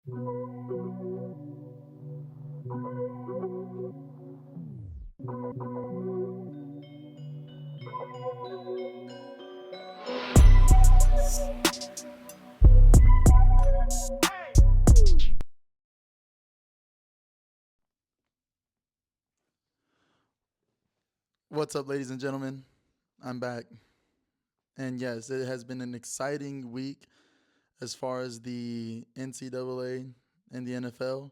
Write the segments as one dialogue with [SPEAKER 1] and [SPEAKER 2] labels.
[SPEAKER 1] What's up, ladies and gentlemen? I'm back. And yes, it has been an exciting week as far as the NCAA and the NFL.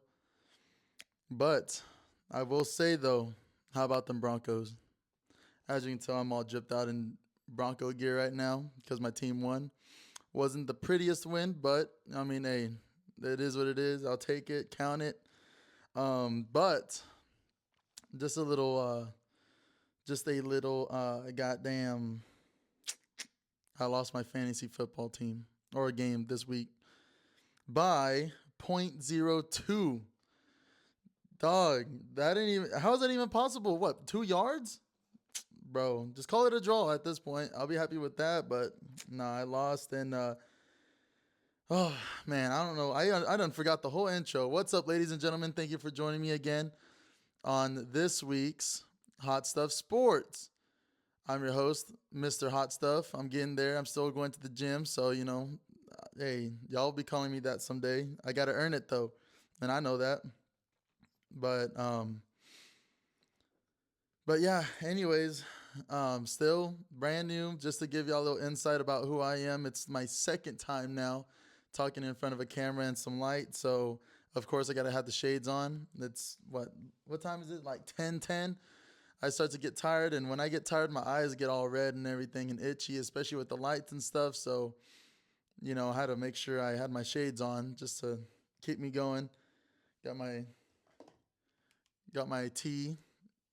[SPEAKER 1] But I will say, though, how about them Broncos? As you can tell, I'm all dripped out in Bronco gear right now because my team won. Wasn't the prettiest win, but I mean, hey, it is what it is. I'll take it, count it. But just a little, goddamn. I lost my fantasy football team or a game this week by point zero 0.02. Dog, that ain't even. How is that even possible? What, 2 yards? Bro, just call it a draw at this point. I'll be happy with that. But nah, I lost. And oh man, I don't know. I done forgot the whole intro. What's up, ladies and gentlemen? Thank you for joining me again on this week's Hot Stuff Sports. I'm your host, Mr. Hot Stuff. I'm getting there. I'm still going to the gym, so hey, y'all will be calling me that someday. I gotta earn it though, and I know that. But yeah. Anyways, still brand new. Just to give y'all a little insight about who I am. It's my second time now talking in front of a camera and some light. So of course I gotta have the shades on. It's what time is it? Like 10:10. I start to get tired, and when I get tired, my eyes get all red and everything and itchy, especially with the lights and stuff. So I had to make sure I had my shades on just to keep me going. Got my tea.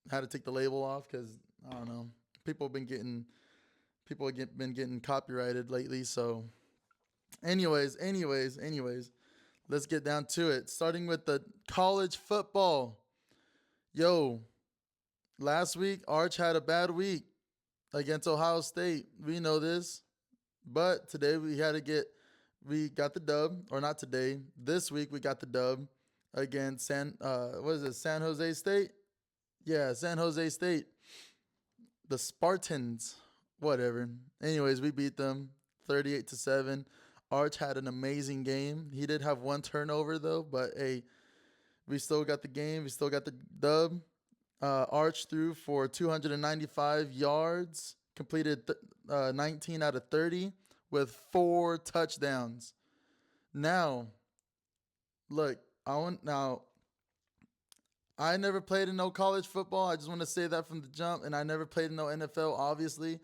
[SPEAKER 1] Had to take the label off because I don't know. People have been getting been getting copyrighted lately. So, anyways, let's get down to it. Starting with the college football. Yo, last week Arch had a bad week against Ohio State. We know this, but today we got the dub, or not today. This week we got the dub against San Jose State. Yeah, San Jose State. The Spartans. Whatever. Anyways, we beat them 38-7. Arch had an amazing game. He did have one turnover though, but hey, we still got the game. We still got the dub. Arch threw for 295 yards, completed 19 out of 30 with 4 touchdowns. Now, look, I never played in no college football. I just want to say that from the jump, and I never played in no NFL, obviously,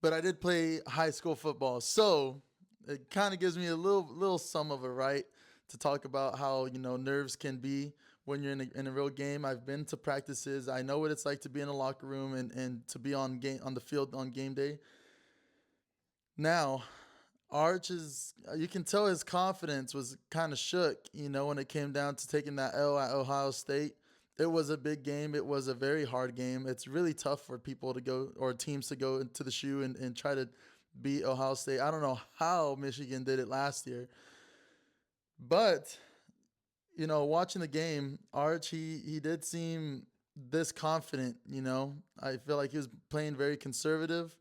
[SPEAKER 1] but I did play high school football, so it kind of gives me a little some of a right to talk about how nerves can be when you're in a real game. I've been to practices. I know what it's like to be in a locker room and to be on the field on game day. Now, Arch is you can tell his confidence was kind of shook, when it came down to taking that L at Ohio State. It was a big game. It was a very hard game. It's really tough for people to go or teams to go into the shoe and try to beat Ohio State. I don't know how Michigan did it last year. But, watching the game, Arch, he did seem this confident. I feel like he was playing very conservative.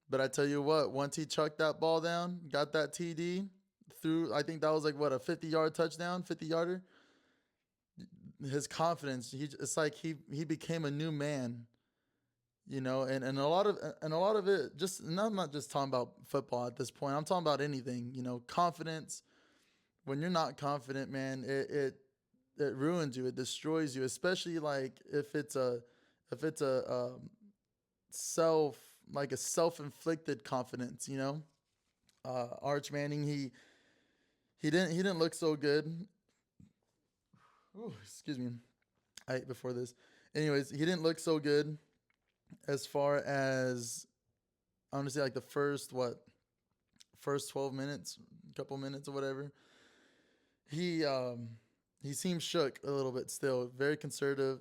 [SPEAKER 1] But I tell you what, once he chucked that ball down, got that TD, threw, I think that was like what, a 50-yard touchdown, 50-yarder. His confidence, it's like he became a new man. And a lot of it just, and I'm not just talking about football at this point. I'm talking about anything. Confidence. When you're not confident, man, it ruins you. It destroys you, especially like if it's a self like a self-inflicted confidence. Arch Manning, he didn't look so good. Ooh, excuse me. I ate before this. Anyways, he didn't look so good as far as I want to say like the first 12 minutes, couple minutes or whatever. He seemed shook a little bit still, very conservative.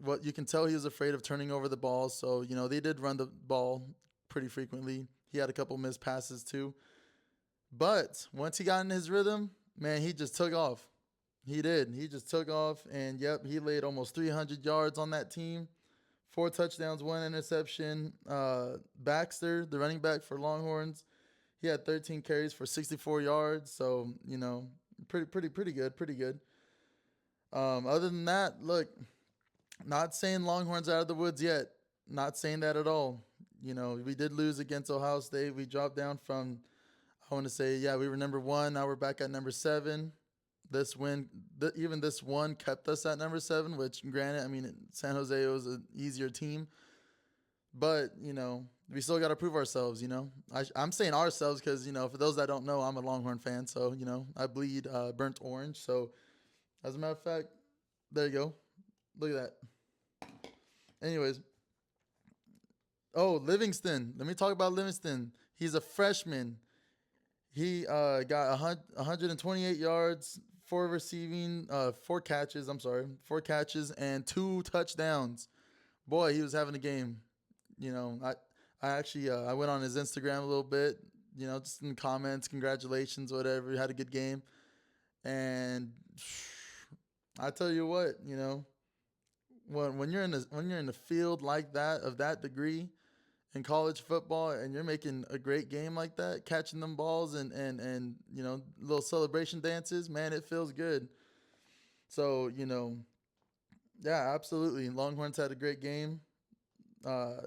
[SPEAKER 1] What you can tell, he was afraid of turning over the ball, so they did run the ball pretty frequently. He had a couple missed passes too. But once he got in his rhythm, man, he just took off. He did. He just took off, and yep, he laid almost 300 yards on that team. 4 touchdowns, 1 interception. Baxter, the running back for Longhorns, he had 13 carries for 64 yards. So pretty good, pretty good. Other than that, look, not saying Longhorns out of the woods yet. Not saying that at all. We did lose against Ohio State. We dropped down from, I want to say, yeah, we were number one. Now we're back at number seven. This win, even this one kept us at number seven, which granted, I mean, San Jose was an easier team. But, we still got to prove ourselves, I'm saying ourselves because, for those that don't know, I'm a Longhorn fan. So, I bleed burnt orange. So, as a matter of fact, there you go. Look at that. Anyways. Oh, Livingston. Let me talk about Livingston. He's a freshman. He got 128 yards, four catches. I'm sorry, 4 catches and 2 touchdowns. Boy, he was having a game. I actually I went on his Instagram a little bit. Just in the comments, congratulations, whatever. He had a good game, and I tell you what, when you're in the field like that of that degree in college football and you're making a great game like that, catching them balls and little celebration dances, man, it feels good. So, yeah, absolutely. Longhorns had a great game. Uh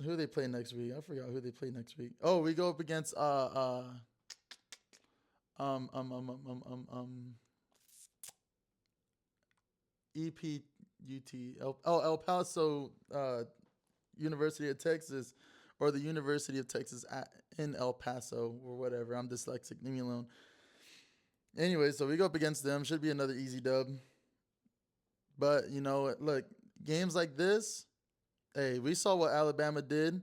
[SPEAKER 1] who they play next week? I forgot who they play next week. Oh, we go up against um um um um um um, um EPUT El Paso University of Texas, or the University of Texas in El Paso or whatever. I'm dyslexic. Leave me alone. Anyway, so we go up against them. Should be another easy dub. But look, games like this. Hey, we saw what Alabama did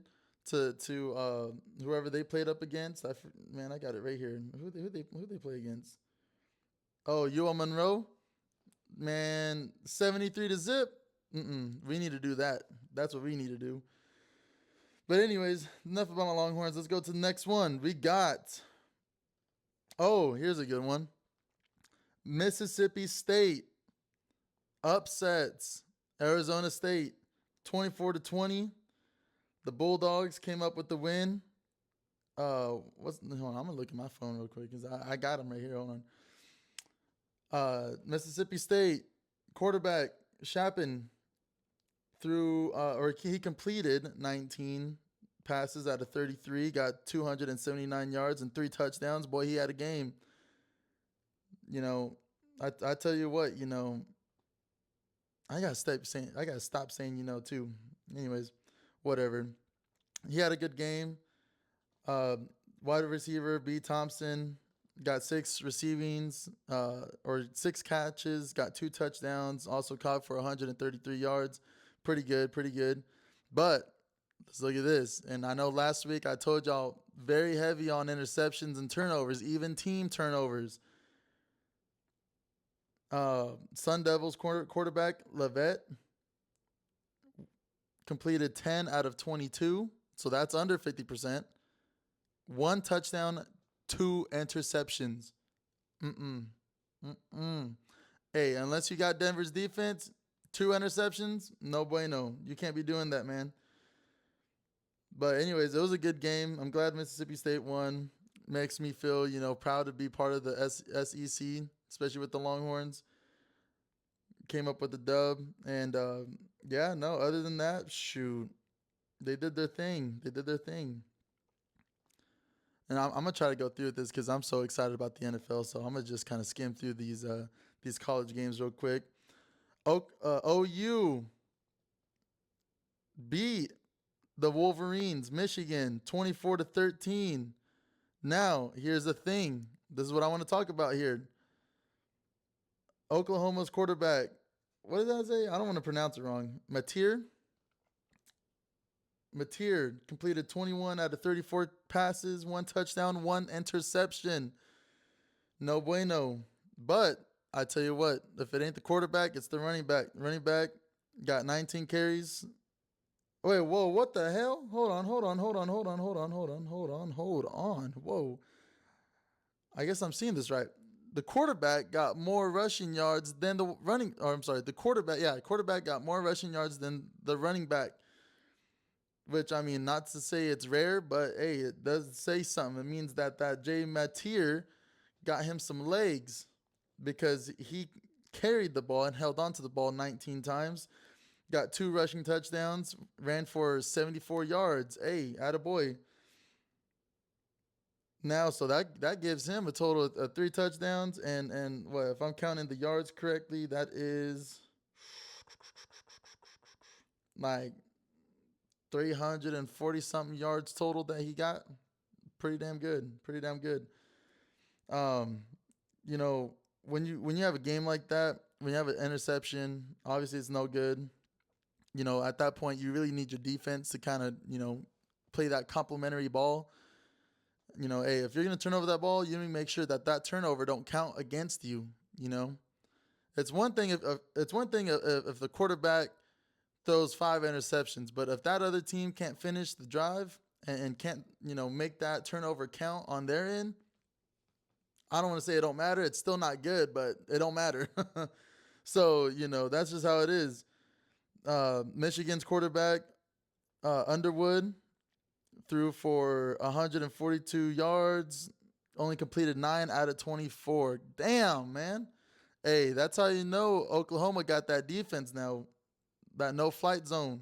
[SPEAKER 1] to whoever they played up against. I got it right here. Who they play against? Oh, UL Monroe. Man, 73-0. We need to do that. That's what we need to do. But anyways, enough about my Longhorns. Let's go to the next one. We got. Oh, here's a good one. Mississippi State upsets Arizona State 24-20. The Bulldogs came up with the win. Hold on, I'm gonna look at my phone real quick because I got them right here. Hold on. Mississippi State quarterback Shappen he completed 19 passes out of 33, got 279 yards and 3 touchdowns. Boy, he had a game. I tell you what, I gotta stop saying too. Anyways, whatever. He had a good game. Wide receiver B Thompson got 6 6 catches, got 2 touchdowns, also caught for 133 yards. Pretty good, pretty good. But let's look at this. And I know last week I told y'all very heavy on interceptions and turnovers, even team turnovers. Sun Devils quarterback Levet completed 10 out of 22, so that's under 50%. 1 touchdown, 2 interceptions. Hey, unless you got Denver's defense, 2 interceptions, no bueno. You can't be doing that, man. But anyways, it was a good game. I'm glad Mississippi State won. Makes me feel, proud to be part of the SEC, especially with the Longhorns. Came up with the dub. And, other than that, shoot. They did their thing. And I'm going to try to go through this because I'm so excited about the NFL. So I'm going to just kind of skim through these college games real quick. OU beat the Wolverines, Michigan, 24-13. Now, here's the thing. This is what I want to talk about here. Oklahoma's quarterback, what did I say? I don't want to pronounce it wrong. Mateer completed 21 out of 34 passes, 1 touchdown, 1 interception. No bueno. But I tell you what, if it ain't the quarterback, it's the running back. Running back got 19 carries. Wait, whoa, what the hell? Hold on. Whoa. I guess I'm seeing this right. The quarterback got more rushing yards than the running. Or I'm sorry, the quarterback. Yeah, quarterback got more rushing yards than the running back. Which I mean, not to say it's rare, but hey, it does say something. It means that Jay Matier got him some legs because he carried the ball and held onto the ball 19 times. Got 2 rushing touchdowns, ran for 74 yards. Hey, attaboy. Now, so that gives him a total of 3 touchdowns and what if I'm counting the yards correctly, that is like 340 something yards total that he got. Pretty damn good. Pretty damn good. Um, you know, when you have a game like that, when you have an interception, obviously it's no good. At that point you really need your defense to kind of, play that complementary ball. Hey, if you're gonna turn over that ball, you need to make sure that turnover don't count against you. You know, it's one thing if the quarterback throws 5 interceptions, but if that other team can't finish the drive and can't make that turnover count on their end, I don't want to say it don't matter. It's still not good, but it don't matter. So that's just how it is. Michigan's quarterback Underwood threw for 142 yards, only completed 9 out of 24. Damn, man. Hey, that's how you know Oklahoma got that defense now, that no flight zone.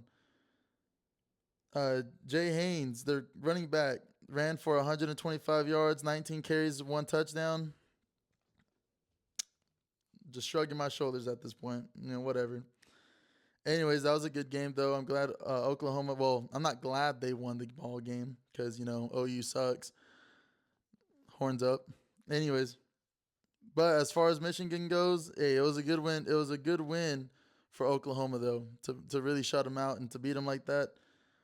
[SPEAKER 1] Jay Haynes, their running back, ran for 125 yards, 19 carries, 1 touchdown. Just shrugging my shoulders at this point. Whatever. Anyways, that was a good game, though. I'm glad Oklahoma. Well, I'm not glad they won the ball game because OU sucks. Horns up. Anyways, but as far as Michigan goes, hey, it was a good win. It was a good win for Oklahoma, though, to really shut them out and to beat them like that.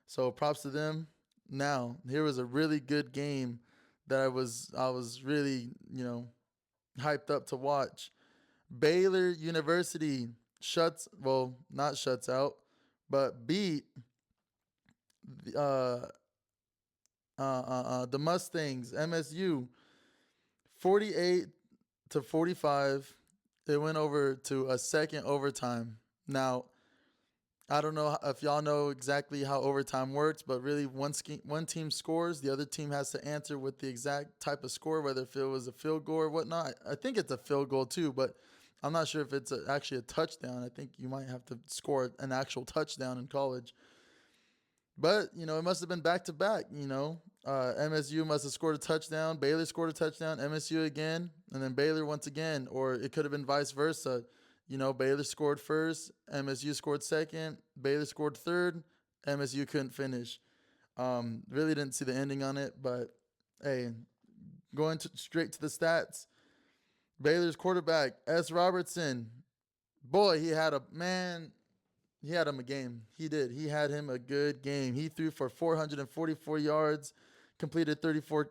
[SPEAKER 1] So props to them. Now, here was a really good game that I was really hyped up to watch. Baylor University not shuts out, but beat uh, the Mustangs, MSU, 48-45. It went over to a second overtime. Now, I don't know if y'all know exactly how overtime works, but really one team scores, the other team has to answer with the exact type of score, whether if it was a field goal or whatnot. I think it's a field goal too, but I'm not sure if it's actually a touchdown. I think you might have to score an actual touchdown in college. But, it must have been back to back, MSU must have scored a touchdown. Baylor scored a touchdown, MSU again, and then Baylor once again. Or it could have been vice versa. Baylor scored first, MSU scored second, Baylor scored third, MSU couldn't finish. Really didn't see the ending on it, but hey, straight to the stats. Baylor's quarterback, S. Robertson, boy, he had him a game. He did. He had him a good game. He threw for 444 yards, completed 34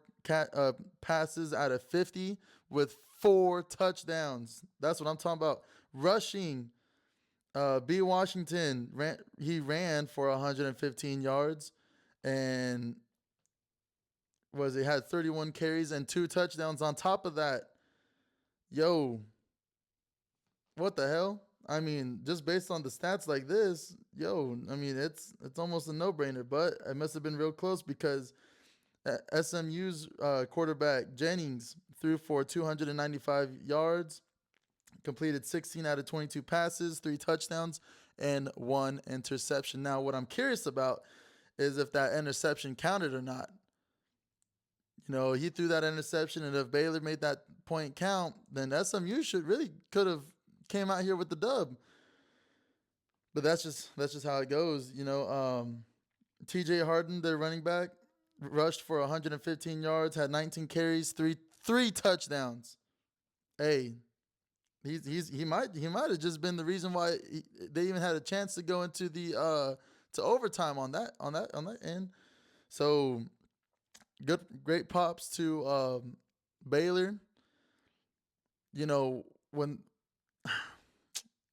[SPEAKER 1] passes out of 50 with 4 touchdowns. That's what I'm talking about. Rushing, B. Washington ran for 115 yards, and had 31 carries and 2 touchdowns on top of that. Yo, what the hell? I mean, just based on the stats like this, it's almost a no-brainer. But it must have been real close because SMU's quarterback Jennings threw for 295 yards, completed 16 out of 22 passes, 3 touchdowns, and 1 interception. Now, what I'm curious about is if that interception counted or not. He threw that interception, and if Baylor made that point count, then SMU could have came out here with the dub. But that's just how it goes. TJ Harden, their running back, rushed for 115 yards, had 19 carries, three touchdowns. Hey, he might have just been the reason why they even had a chance to go into the to overtime on that end. So great props to Baylor. When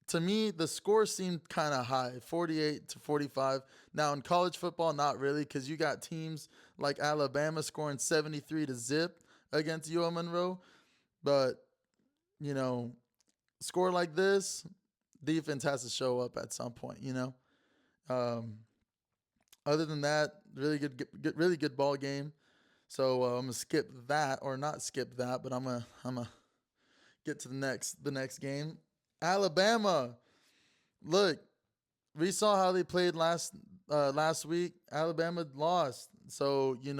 [SPEAKER 1] to me the score seemed kind of high, 48-45. Now in college football, not really, because you got teams like Alabama scoring 73 to zip against UL Monroe. But, you know, score like this, defense has to show up at some point, you know? Um, Other than that, really good ball game. So I'm gonna skip that, or not skip that, but I'm gonna get to the next game. Alabama. Look, we saw how they played last week. Alabama lost, so it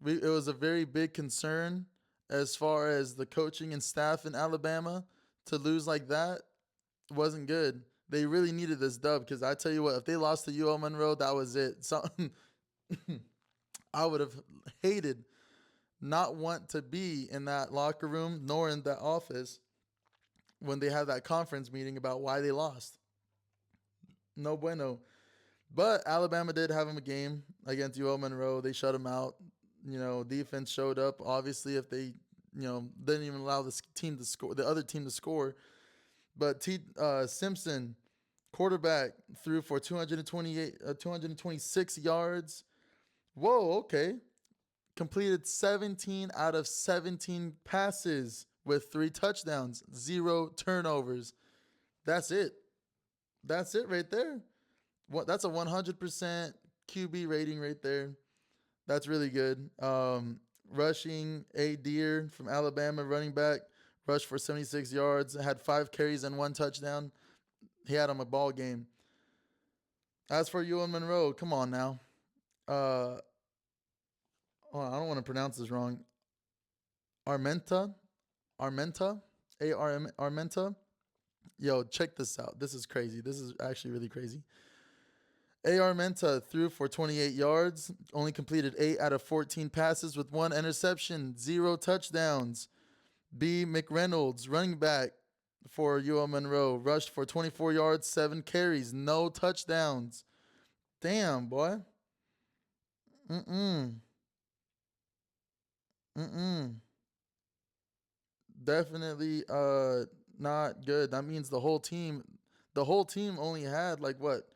[SPEAKER 1] was a very big concern as far as the coaching and staff in Alabama. To lose like that wasn't good. They really needed this dub, because I tell you what, if they lost to UL Monroe, that was it. Something I would have hated, not want to be in that locker room nor in that office when they had that conference meeting about why they lost. No bueno. But Alabama did have them a game against UL Monroe. They shut them out. Defense showed up. Obviously, if they, didn't even allow this team to score, the other team to score. But Simpson, quarterback, threw for 226 yards. Whoa, okay. Completed 17 out of 17 passes with 3 touchdowns, 0 turnovers. That's it. That's it right there. That's a 100% QB rating right there. That's really good. Rushing, A. Deer from Alabama, running back, rushed for 76 yards, had 5 carries and 1 touchdown. He had him a ball game. As for UL Monroe, come on now. I don't want to pronounce this wrong. Armenta, Armenta. Yo, check this out. This is crazy. This is actually really crazy. Armenta threw for 28 yards, only completed 8 out of 14 passes with 1 interception, 0 touchdowns. B. McReynolds, running back for UL Monroe, rushed for 24 yards, 7 carries, no touchdowns. Damn, boy. Mm-mm. Mm-mm. Definitely not good. That means the whole team only had like what?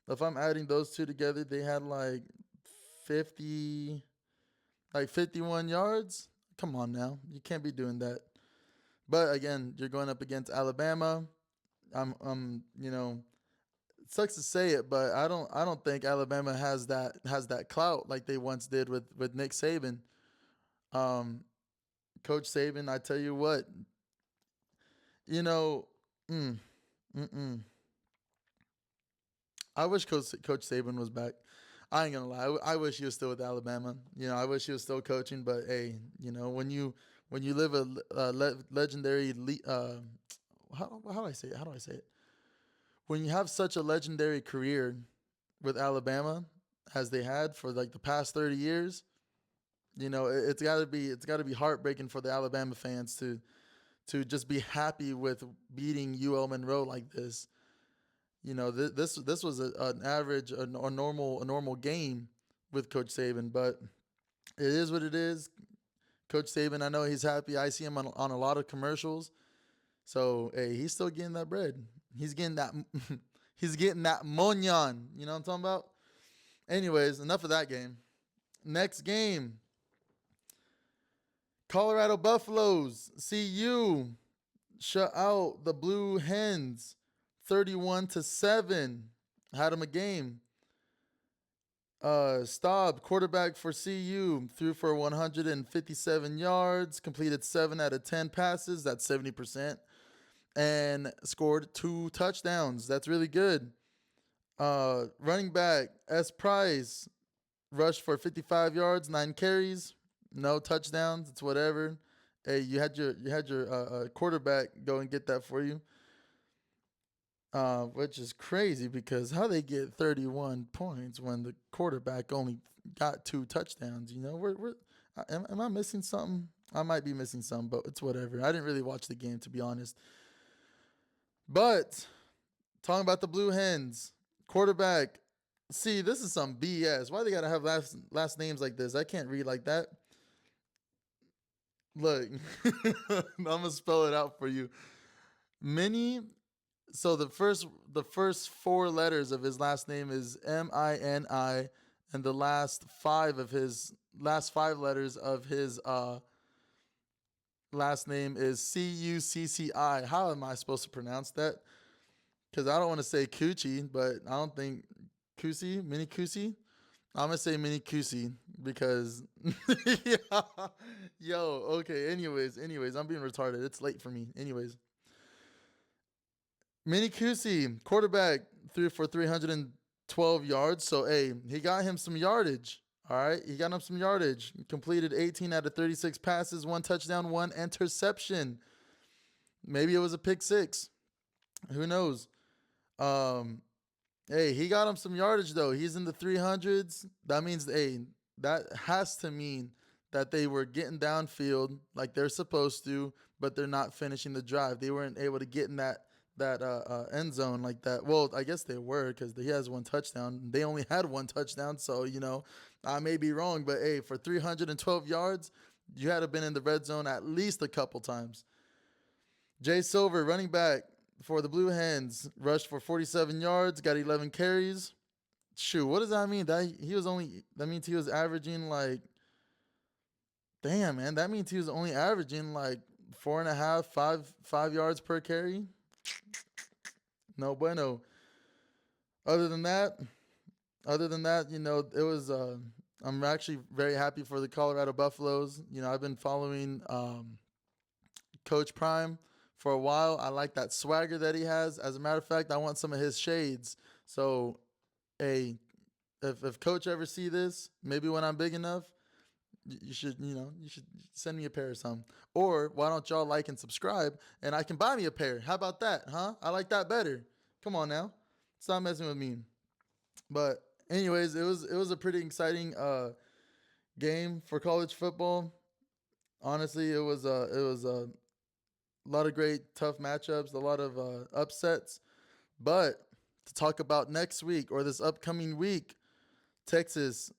[SPEAKER 1] If I'm adding those two together, they had like 50 51 yards. Come on now. You can't be doing that. But again, you're going up against Alabama. It sucks to say it, but I don't think Alabama has that clout like they once did with Nick Saban. Um Coach Saban, I tell you what, you know, mm, mm-mm. I wish Coach Saban was back. I ain't gonna lie. I wish he was still with Alabama. I wish he was still coaching. But hey, when you live a legendary how do I say it? How do I say it? When you have such a legendary career with Alabama as they had for like the past 30 years, it's got to be heartbreaking for the Alabama fans to just be happy with beating UL Monroe like this. This was an average, a normal game with Coach Saban, but it is what it is. Coach Saban, I know he's happy. I see him on a lot of commercials. So hey, he's still getting that bread. He's getting that. He's getting that monyan. You know what I'm talking about? Anyways, enough of that game. Next game, Colorado Buffaloes. CU shut out the Blue Hens, 31-7. Had him a game. Staub, quarterback for CU, threw for 157 yards, completed 7 out of 10 passes. That's 70%. And scored 2 touchdowns. That's really good. Running back, S. Price, rushed for 55 yards, 9 carries, no touchdowns. It's whatever. Hey, you had your quarterback go and get that for you. Which is crazy, because how they get 31 points when the quarterback only got 2 touchdowns? Am I missing something? I might be missing something, but it's whatever. I didn't really watch the game, to be honest. But talking about the Blue Hens, quarterback. See, this is some BS. Why they gotta have last names like this? I can't read like that. Look, I'm gonna spell it out for you. Mini. So the first 4 letters of his last name is Mini, and the last 5 letters of his last name is Cucci. How am I supposed to pronounce that? Because I don't want to say Coochie, but I don't think Kusi, Mini Kusi. I'm gonna say Mini Kusi because yeah. Yo, okay. Anyways, I'm being retarded. It's late for me. Anyways, Mini Kusi, quarterback, threw for 312 yards. So hey, he got him some yardage. All right, he got him some yardage. Completed 18 out of 36 passes, one touchdown, one interception. Maybe it was a pick six. Who knows? Um, Hey, he got him some yardage though. He's in the 300s. That means, hey, that has to mean that they were getting downfield like they're supposed to, but they're not finishing the drive. They weren't able to get in that end zone like that. Well, I guess they were because he has one touchdown. They only had one touchdown, so I may be wrong, but hey, for 312 yards, you had to have been in the red zone at least a couple times. Jay Silver, running back for the Blue Hens, rushed for 47 yards, got 11 carries. Shoot, what does that mean? That means he was averaging like, damn man, that means he was only averaging like 4.5, 5 yards per carry. No bueno. Other than that, it was. I'm actually very happy for the Colorado Buffaloes. I've been following Coach Prime for a while. I like that swagger that he has. As a matter of fact, I want some of his shades. So, hey, if Coach ever see this, maybe when I'm big enough, you should send me a pair or something. Or why don't y'all like and subscribe and I can buy me a pair? How about that, huh? I like that better. Come on now, stop messing with me. But anyways, it was a pretty exciting game for college football. Honestly, it was a lot of great tough matchups, a lot of upsets. But to talk about next week or this upcoming week, Texas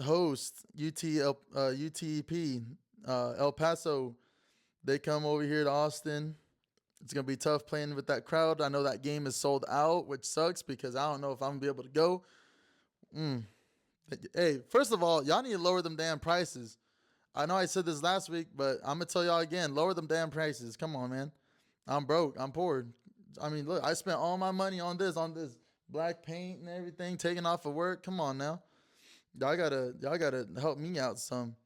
[SPEAKER 1] host UTEP, El Paso. They come over here to Austin. It's gonna be tough playing with that crowd. I know that game is sold out, which sucks because I don't know if I'm gonna be able to go. Mm. Hey, first of all, y'all need to lower them damn prices. I know I said this last week, but I'm gonna tell y'all again: lower them damn prices. Come on, man. I'm broke. I'm poor. I mean, look, I spent all my money on this black paint and everything, taking off of work. Come on now, y'all gotta help me out some.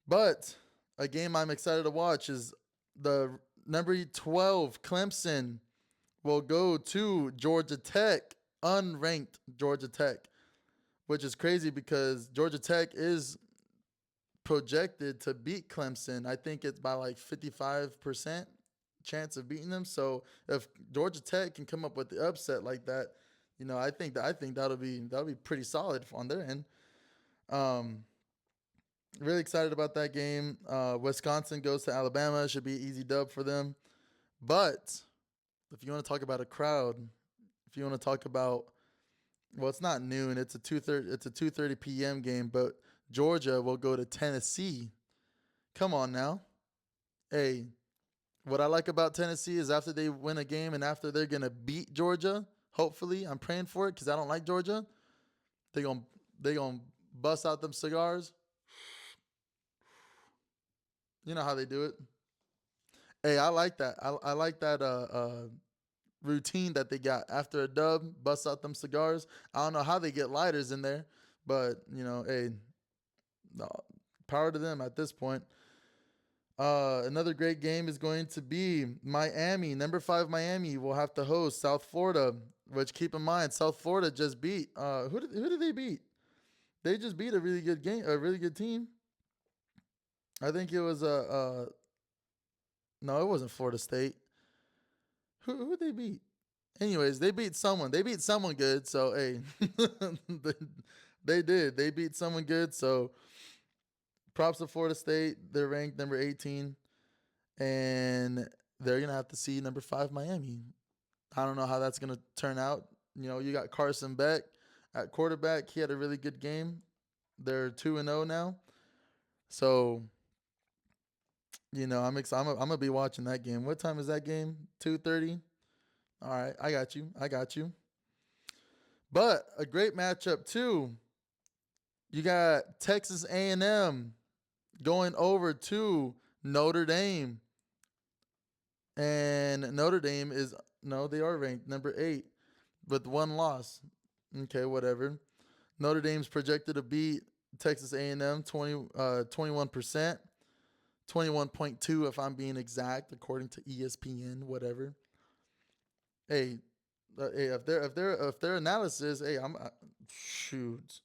[SPEAKER 1] But a game I'm excited to watch is the number 12 Clemson will go to Georgia Tech, unranked Georgia Tech, which is crazy because Georgia Tech is projected to beat Clemson. I think it's by like 55% chance of beating them. So if Georgia Tech can come up with the upset like that, I think that'll be pretty solid on their end. Um, Really excited about that game. Wisconsin goes to Alabama. Should be an easy dub for them. But if you want to talk about a crowd, if you want to talk about, well, it's not noon. It's a 2:30. It's a 2:30 p.m. game. But Georgia will go to Tennessee. Come on now. Hey, what I like about Tennessee is after they win a game and after they're gonna beat Georgia, hopefully, I'm praying for it because I don't like Georgia. They gonna they gonna bust out them cigars. You know how they do it. Hey, I like that. I like that routine that they got after a dub, bust out them cigars. I don't know how they get lighters in there, but hey, no, power to them at this point. Another great game is going to be Miami. Number 5 Miami will have to host South Florida. Which keep in mind, South Florida just beat. Who did they beat? They just beat a really good game, a really good team. I think it was no, it wasn't Florida State. Who they beat? Anyways, they beat someone. They beat someone good. So hey, they, they did. They beat someone good. So props to Florida State. They're ranked number 18, and they're gonna have to see number 5 Miami. I don't know how that's gonna turn out. You got Carson Beck at quarterback. He had a really good game. They're 2-0 now. So I'm excited. I'm gonna be watching that game. What time is that game? 2:30. All right, I got you. I got you. But a great matchup too. You got Texas A&M going over to Notre Dame. And Notre Dame is, no, they are ranked number 8 with one loss. Okay, whatever. Notre Dame's projected to beat Texas A&M 21%, 21.2 if I'm being exact, according to ESPN, whatever. Hey, hey, if their analysis, hey, shoot.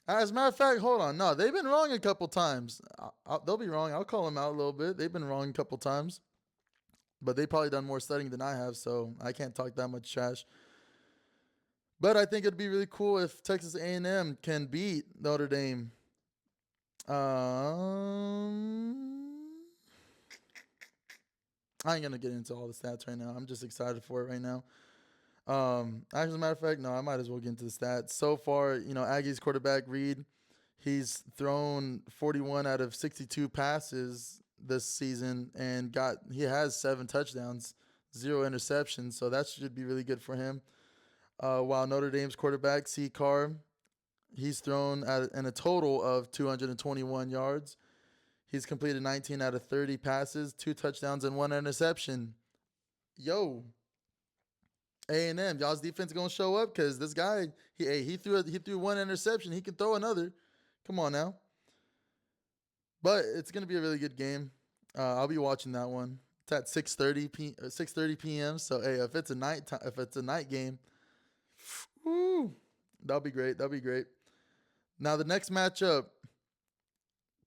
[SPEAKER 1] As a matter of fact, hold on. No, they've been wrong a couple times. They'll be wrong. I'll call them out a little bit. They've been wrong a couple times, but they probably done more studying than I have, so I can't talk that much trash. But I think it'd be really cool if Texas A&M can beat Notre Dame. I ain't gonna get into all the stats right now. I'm just excited for it right now. As a matter of fact, no, I might as well get into the stats. So far, Aggies quarterback Reed, he's thrown 41 out of 62 passes this season and he has 7 touchdowns, 0 interceptions. So that should be really good for him. While Notre Dame's quarterback C. Carr, he's thrown in a total of 221 yards. He's completed 19 out of 30 passes, 2 touchdowns, and 1 interception. Yo, A&M, y'all's defense gonna show up because this guy, he threw 1 interception. He can throw another. Come on now. But it's gonna be a really good game. I'll be watching that one. It's at 6:30 p.m. So hey, if it's a night game, woo, that'll be great. That'll be great. Now the next matchup,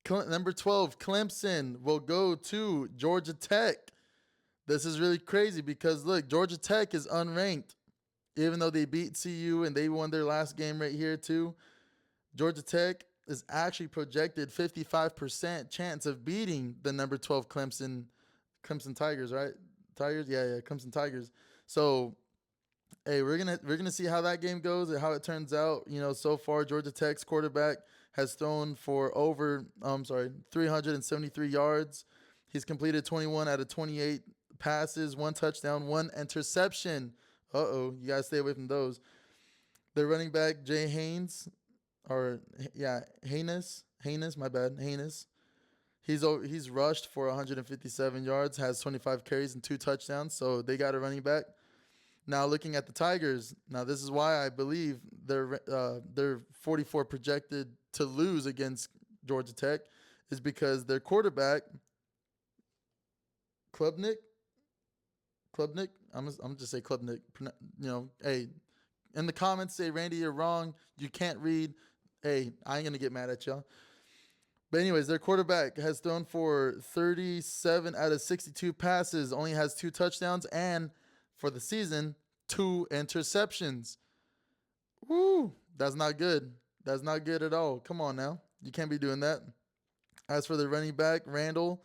[SPEAKER 1] number 12, Clemson will go to Georgia Tech. This is really crazy because look, Georgia Tech is unranked. Even though they beat CU and they won their last game right here too, Georgia Tech is actually projected 55% chance of beating the number 12 Clemson Tigers, right? Tigers? Yeah, Clemson Tigers. So, hey, we're gonna see how that game goes and how it turns out. So far Georgia Tech's quarterback has thrown for 373 yards. He's completed 21 out of 28 passes, 1 touchdown, 1 interception. You gotta stay away from those. The running back Jay Haynes, Haynes, my bad, Haynes. He's rushed for 157 yards, has 25 carries and 2 touchdowns. So they got a running back. Now looking at the Tigers, now this is why I believe they're 44 projected to lose against Georgia Tech, is because their quarterback Klubnik. I'm just say Klubnik. Hey, in the comments say Randy, you're wrong. You can't read. Hey, I ain't gonna get mad at y'all. But anyways, their quarterback has thrown for 37 out of 62 passes, only has 2 touchdowns, and for the season, 2 interceptions. Woo, that's not good. That's not good at all. Come on now, you can't be doing that. As for the running back, Randall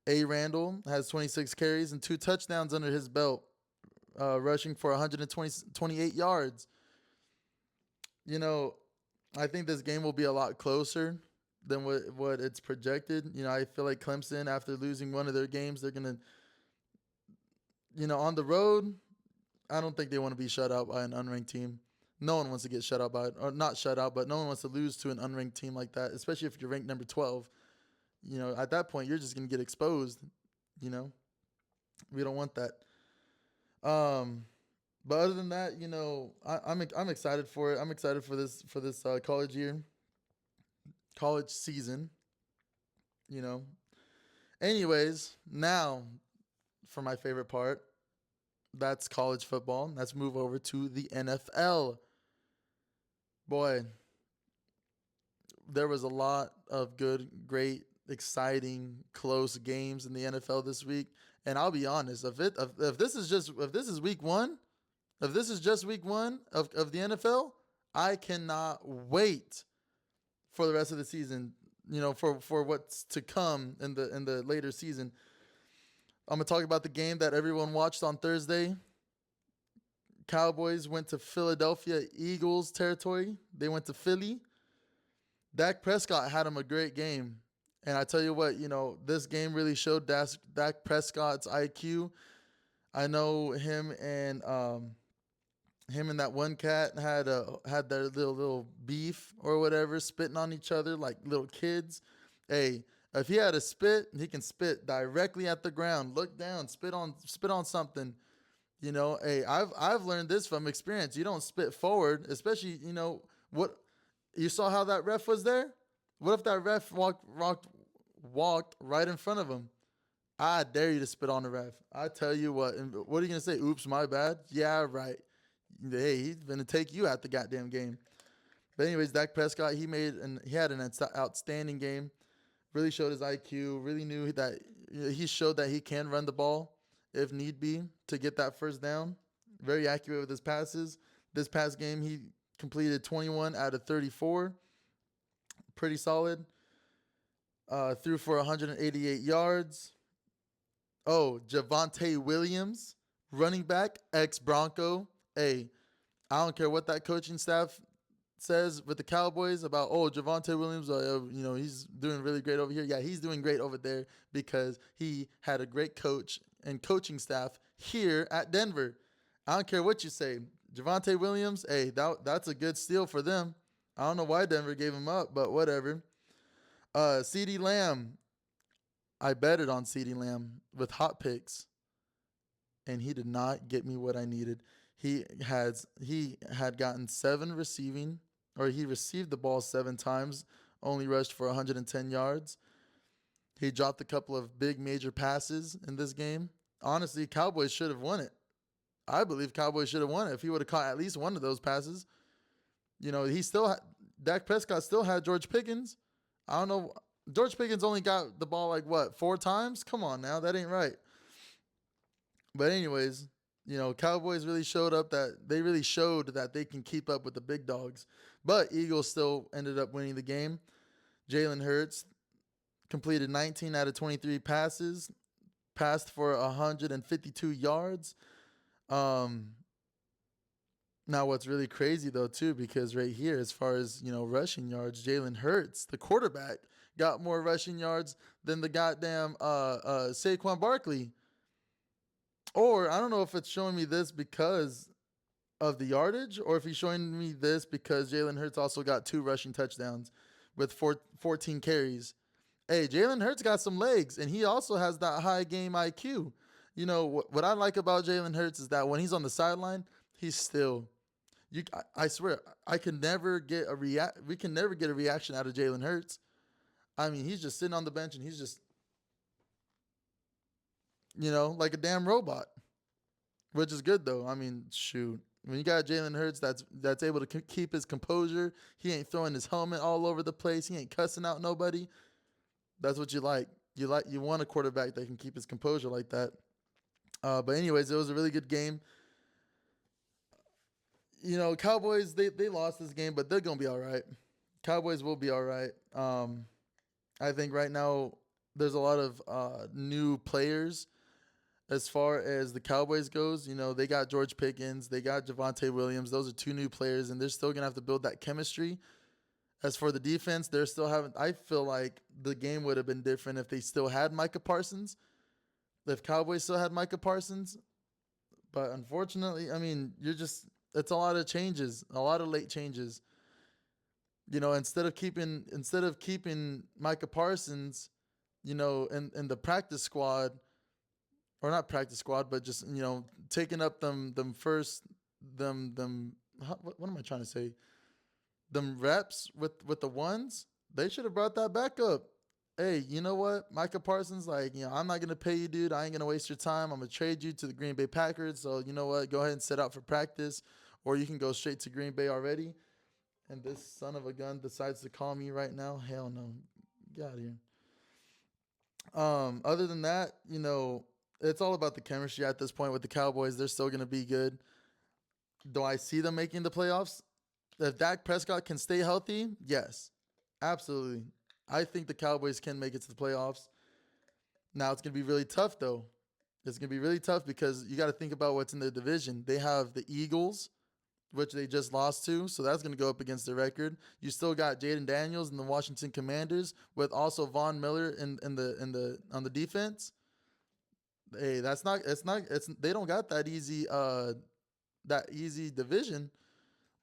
[SPEAKER 1] has 26 carries and 2 touchdowns under his belt, rushing for 128 yards. I think this game will be a lot closer than what it's projected. I feel like Clemson, after losing one of their games, they're going to, on the road, I don't think they want to be shut out by an unranked team. No one wants to get shut out by, or not shut out, but no one wants to lose to an unranked team like that, especially if you're ranked number 12. At that point, you're just going to get exposed. We don't want that. But other than that, I'm excited for it. I'm excited for this college season. Anyways, now for my favorite part, that's college football. Let's move over to the NFL. Boy, there was a lot of good, great, exciting, close games in the NFL this week. And I'll be honest, if this is just week one, if this is just week one of the NFL, I cannot wait for the rest of the season. For what's to come in the later season. I'm gonna talk about the game that everyone watched on Thursday. Cowboys went to Philadelphia Eagles territory. They went to Philly. Dak Prescott had him a great game. And I tell you what, this game really showed Dak Prescott's IQ. I know him and that one cat had their little beef or whatever, spitting on each other like little kids. Hey, If he had a spit, he can spit directly at the ground, look down, spit on something. You know, hey, I've learned this from experience. You don't spit forward, especially, what you saw how that ref was there? What if that ref walked right in front of him? I dare you to spit on the ref. I tell you what. And what are you gonna say? Oops, my bad. Yeah, right. Hey, he's gonna take you out the goddamn game. But anyways, Dak Prescott, he had an outstanding game. Really showed his IQ. Really knew that he showed that he can run the ball if need be to get that first down. Very accurate with his passes. This past game, he completed 21 out of 34. Pretty solid. Threw for 188 yards. Oh, Javonte Williams, running back, ex Bronco. Hey, I don't care what that coaching staff says with the Cowboys about, oh, Javonte Williams, he's doing really great over here. Yeah, he's doing great over there because he had a great coach and coaching staff here at Denver. I don't care what you say. Javonte Williams, hey, that's a good steal for them. I don't know why Denver gave him up, but whatever. CeeDee Lamb, I betted on CeeDee Lamb with hot picks, and he did not get me what I needed. He had gotten 7 receiving, or he received the ball 7 times, only rushed for 110 yards. He dropped a couple of big major passes in this game. Honestly, Cowboys should have won it. I believe Cowboys should have won it if he would have caught at least one of those passes. Dak Prescott still had George Pickens. I don't know. George Pickens only got the ball like what, 4 times? Come on now, that ain't right. But anyways, Cowboys really showed that they can keep up with the big dogs. But Eagles still ended up winning the game. Jalen Hurts completed 19 out of 23 passes, passed for 152 yards. Now what's really crazy though too, because right here, as far as rushing yards, Jalen Hurts, the quarterback, got more rushing yards than the goddamn Saquon Barkley. Or I don't know if it's showing me this because of the yardage, or if he's showing me this because Jalen Hurts also got 2 rushing touchdowns with 14 carries. Hey, Jalen Hurts got some legs, and he also has that high game IQ. What I like about Jalen Hurts is that when he's on the sideline, he's still. I swear, I can never get a react. We can never get a reaction out of Jalen Hurts. I mean, he's just sitting on the bench and he's just, like a damn robot, which is good though. I mean, shoot, when you got Jalen Hurts that's able to keep his composure, he ain't throwing his helmet all over the place. He ain't cussing out nobody. That's what you like. You want a quarterback that can keep his composure like that. But anyways, it was a really good game. Cowboys they lost this game, but they're gonna be all right. Cowboys will be all right. I think right now there's a lot of new players as far as the Cowboys goes. They got George Pickens, they got Javonte Williams. Those are 2 new players, and they're still gonna have to build that chemistry. As for the defense, they're still having. I feel like the game would have been different if they still had Micah Parsons. If Cowboys still had Micah Parsons, but unfortunately, I mean, it's a lot of changes, a lot of late changes. Instead of keeping Micah Parsons, in the practice squad, or not practice squad, but just taking up them first what am I trying to say? Them reps with the ones, they should have brought that back up. Hey, you know what? Micah Parsons, like, I'm not going to pay you, dude. I ain't going to waste your time. I'm going to trade you to the Green Bay Packers. So, you know what? Go ahead and set out for practice, or you can go straight to Green Bay already. And this son of a gun decides to call me right now. Hell no. Get out of here. Other than that, it's all about the chemistry at this point with the Cowboys. They're still going to be good. Do I see them making the playoffs? If Dak Prescott can stay healthy, yes, absolutely. I think the Cowboys can make it to the playoffs. Now, it's going to be really tough, though. It's going to be really tough because you got to think about what's in the division. They have the Eagles, which they just lost to, so that's going to go up against the record. You still got Jaden Daniels and the Washington Commanders, with also Von Miller on the defense. Hey, they don't got that easy division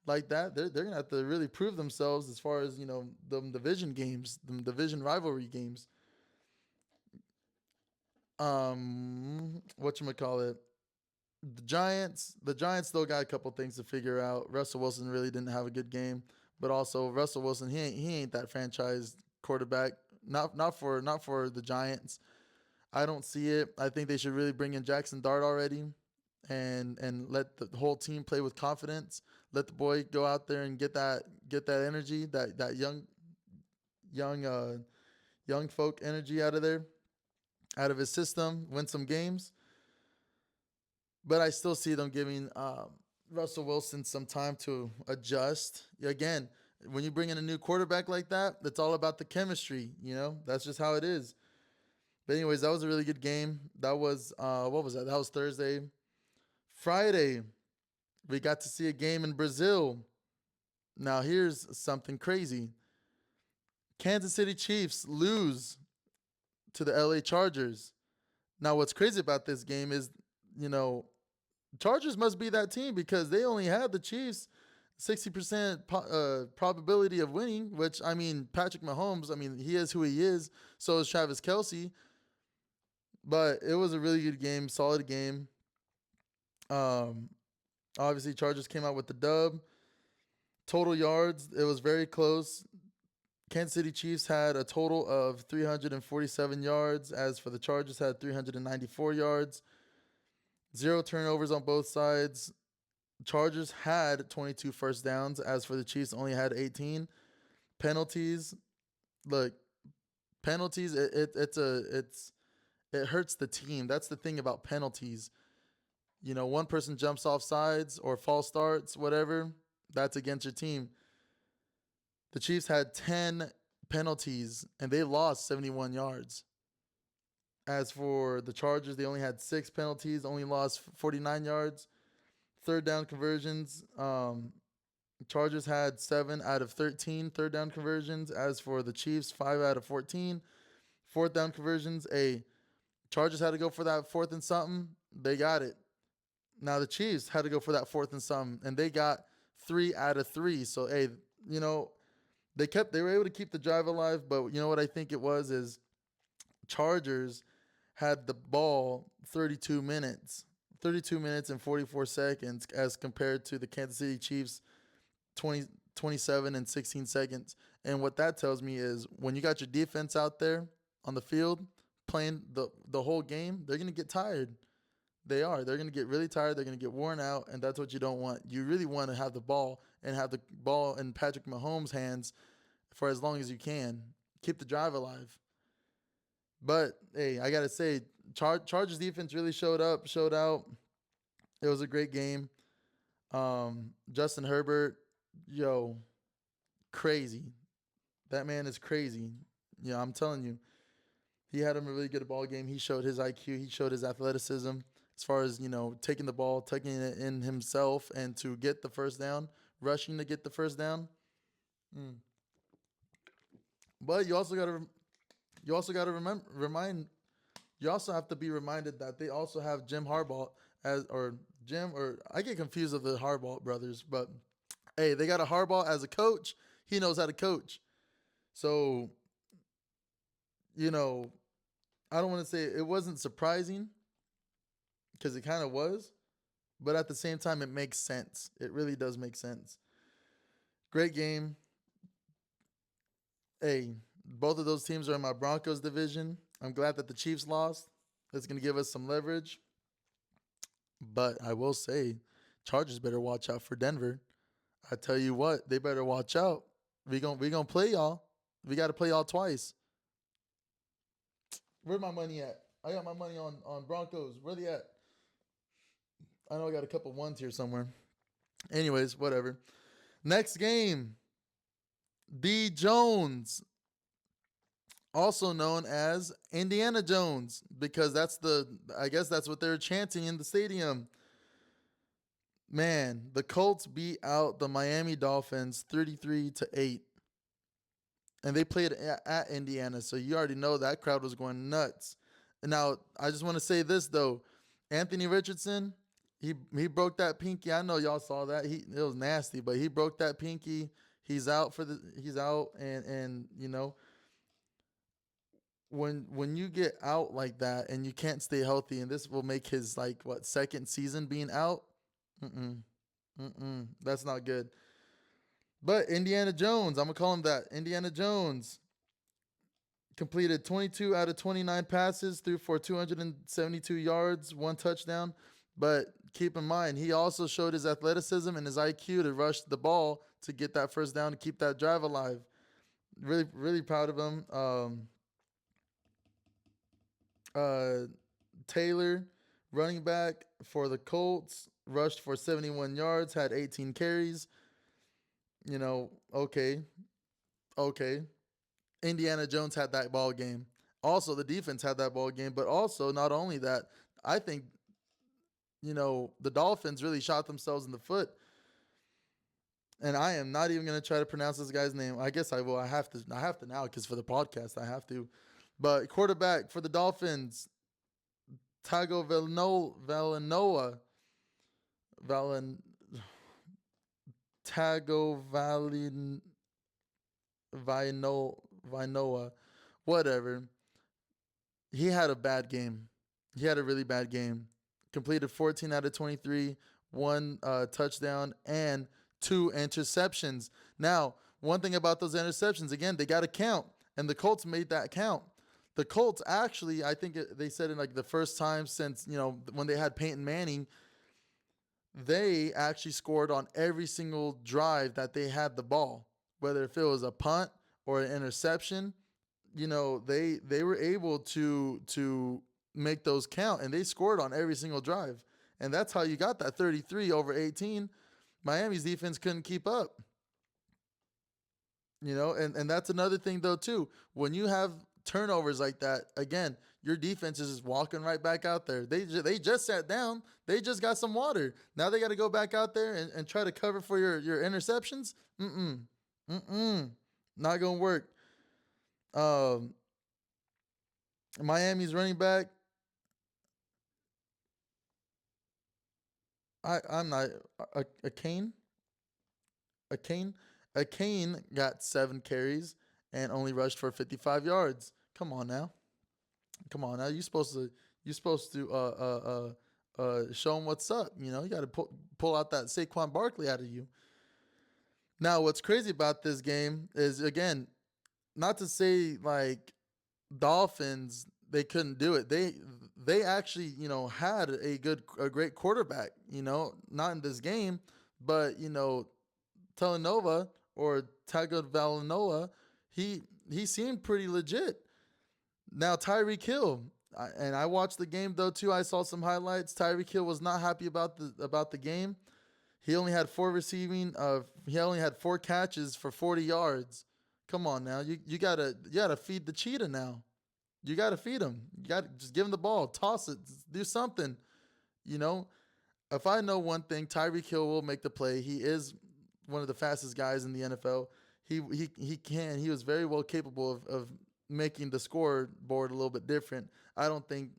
[SPEAKER 1] like that. They're gonna have to really prove themselves as far as the division games, the division rivalry games. Whatchamacallit, the Giants still got a couple things to figure out. Russell Wilson really didn't have a good game, but also Russell Wilson, he ain't that franchise quarterback. Not for the Giants. I don't see it. I think they should really bring in Jackson Dart already, and let the whole team play with confidence. Let the boy go out there and get that energy, that young young folk energy out of there, out of his system. Win some games, but I still see them giving Russell Wilson some time to adjust. Again, when you bring in a new quarterback like that, it's all about the chemistry. That's just how it is. But anyways, that was a really good game. That was what was that? That was Thursday. Friday, we got to see a game in Brazil. Now here's something crazy. Kansas City Chiefs lose to the LA Chargers. Now what's crazy about this game is, you know, Chargers must be that team because they only had the Chiefs 60% probability of winning, which, I mean, Patrick Mahomes, I mean, he is who he is. So is Travis Kelsey. But it was a really good game, solid game. Um, Obviously, Chargers came out with the dub. Total yards, it was very close. Kansas City Chiefs had a total of 347 yards, as for the Chargers had 394 yards. Zero turnovers on both sides. Chargers had 22 first downs, as for the Chiefs only had 18. Penalties, look, penalties, it hurts the team. That's the thing about penalties. One person jumps off sides or false starts, whatever, that's against your team. The Chiefs had 10 penalties and they lost 71 yards. As for the Chargers, they only had 6 penalties, only lost 49 yards. Third down conversions, Chargers had 7 out of 13 third down conversions. As for the Chiefs, 5 out of 14. Fourth down conversions, Chargers had to go for that fourth and something. They got it. Now the Chiefs had to go for that fourth and something, and they got 3 out of 3. So, you know, they were able to keep the drive alive. But you know what I think it was is Chargers had the ball 32 minutes and 44 seconds, as compared to the Kansas City Chiefs 20, 27 and 16 seconds. And what that tells me is when you got your defense out there on the field playing the whole game, they're going to get tired. They are. They're going to get really tired. They're going to get worn out, and that's what you don't want. You really want to have the ball and have the ball in Patrick Mahomes' hands for as long as you can. Keep the drive alive. But, hey, I got to say, Chargers defense really showed out. It was a great game. Justin Herbert, yo, crazy. That man is crazy. Yeah, I'm telling you. He had him a really good ball game. He showed his IQ. He showed his athleticism as far as, taking the ball, taking it in himself, and to get the first down, rushing to get the first down. Mm. But you also got to you also have to be reminded that they also have Jim Harbaugh I get confused of the Harbaugh brothers, but hey, they got a Harbaugh as a coach. He knows how to coach. So, you know, I don't want to say it wasn't surprising because it kind of was, but at the same time, it makes sense. It really does make sense. Great game. Hey, both of those teams are in my Broncos division. I'm glad that the Chiefs lost. It's going to give us some leverage. But I will say, Chargers better watch out for Denver. I tell you what, they better watch out. We gonna play y'all. We got to play y'all twice. Where my money at? I got my money on Broncos. Where they at? I know I got a couple ones here somewhere. Anyways, whatever. Next game, D Jones, also known as Indiana Jones, because I guess that's what they're chanting in the stadium. Man, the Colts beat out the Miami Dolphins 33-8. And they played at Indiana, so you already know that crowd was going nuts. And now, I just want to say this though, Anthony Richardson, he broke that pinky. I know y'all saw that. It was nasty, but he broke that pinky. He's out, and when you get out like that and you can't stay healthy, and this will make his like what second season being out. Mm-mm, that's not good. But Indiana Jones, I'm gonna call him that. Indiana Jones completed 22 out of 29 passes, threw for 272 yards, one touchdown. But keep in mind, he also showed his athleticism and his IQ to rush the ball to get that first down to keep that drive alive. Really, really proud of him. Uh, Taylor, running back for the Colts, rushed for 71 yards, had 18 carries. Okay, okay. Indiana Jones had that ball game. Also, the defense had that ball game, but also not only that, I think the Dolphins really shot themselves in the foot. And I am not even going to try to pronounce this guy's name. I guess I will. I have to. I have to now because for the podcast I have to. But quarterback for the Dolphins, Tago Valen, Tago Vinoa, whatever. He had a bad game. He had a really bad game. Completed 14 out of 23, one touchdown, and two interceptions. Now, one thing about those interceptions, again, they got to count, and the Colts made that count. The Colts actually, I think they said in like the first time since, when they had Peyton Manning, they actually scored on every single drive that they had the ball, whether if it was a punt or an interception. They were able to make those count, and they scored on every single drive. And that's how you got that 33 over 18. Miami's defense couldn't keep up. And that's another thing though too. When you have turnovers like that, again, your defense is just walking right back out there. They just sat down. They just got some water. Now they got to go back out there and try to cover for your interceptions. Not gonna work. Um, Miami's running back. I'm not a Kane. A Kane. A Kane got 7 carries and only rushed for 55 yards. Come on now. Come on now. You supposed to show him what's up. You got to pull out that Saquon Barkley out of you. Now, what's crazy about this game is, again, not to say like Dolphins they couldn't do it. They actually had a great quarterback. Not in this game, but Telenova or Tagovailoa, he seemed pretty legit. Now Tyreek Hill, and I watched the game though too. I saw some highlights. Tyreek Hill was not happy about the game. He only had he only had 4 catches for 40 yards. Come on now, you gotta feed the cheetah now. You gotta feed him. You gotta just give him the ball, toss it, do something. You know, if I know one thing, Tyreek Hill will make the play. He is one of the fastest guys in the NFL. He can. He was very well capable of making the scoreboard a little bit different. I don't think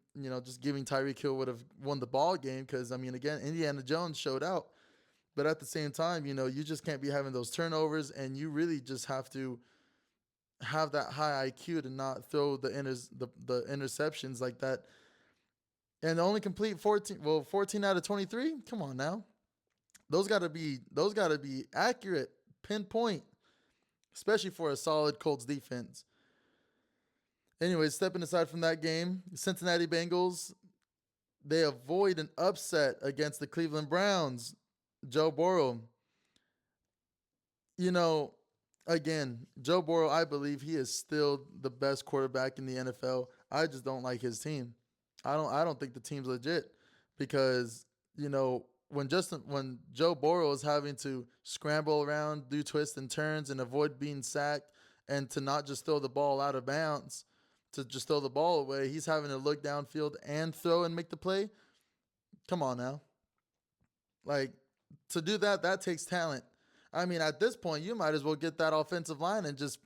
[SPEAKER 1] just giving Tyreek Hill would have won the ball game because I mean again Indiana Jones showed out, but at the same time you just can't be having those turnovers and you really just have to have that high IQ to not throw the interceptions like that and only complete 14 out of 23. Come on now. Those got to be accurate, pinpoint, especially for a solid Colts defense. Anyways, stepping aside from that game, the Cincinnati Bengals, they avoid an upset against the Cleveland Browns. Joe Burrow, you know, again, Joe Burrow, I believe he is still the best quarterback in the NFL. I just don't like his team. I don't think the team's legit because, when Joe Burrow is having to scramble around, do twists and turns and avoid being sacked and to not just throw the ball out of bounds, to just throw the ball away, he's having to look downfield and throw and make the play. Come on now. Like to do that takes talent. I mean, at this point, you might as well get that offensive line and just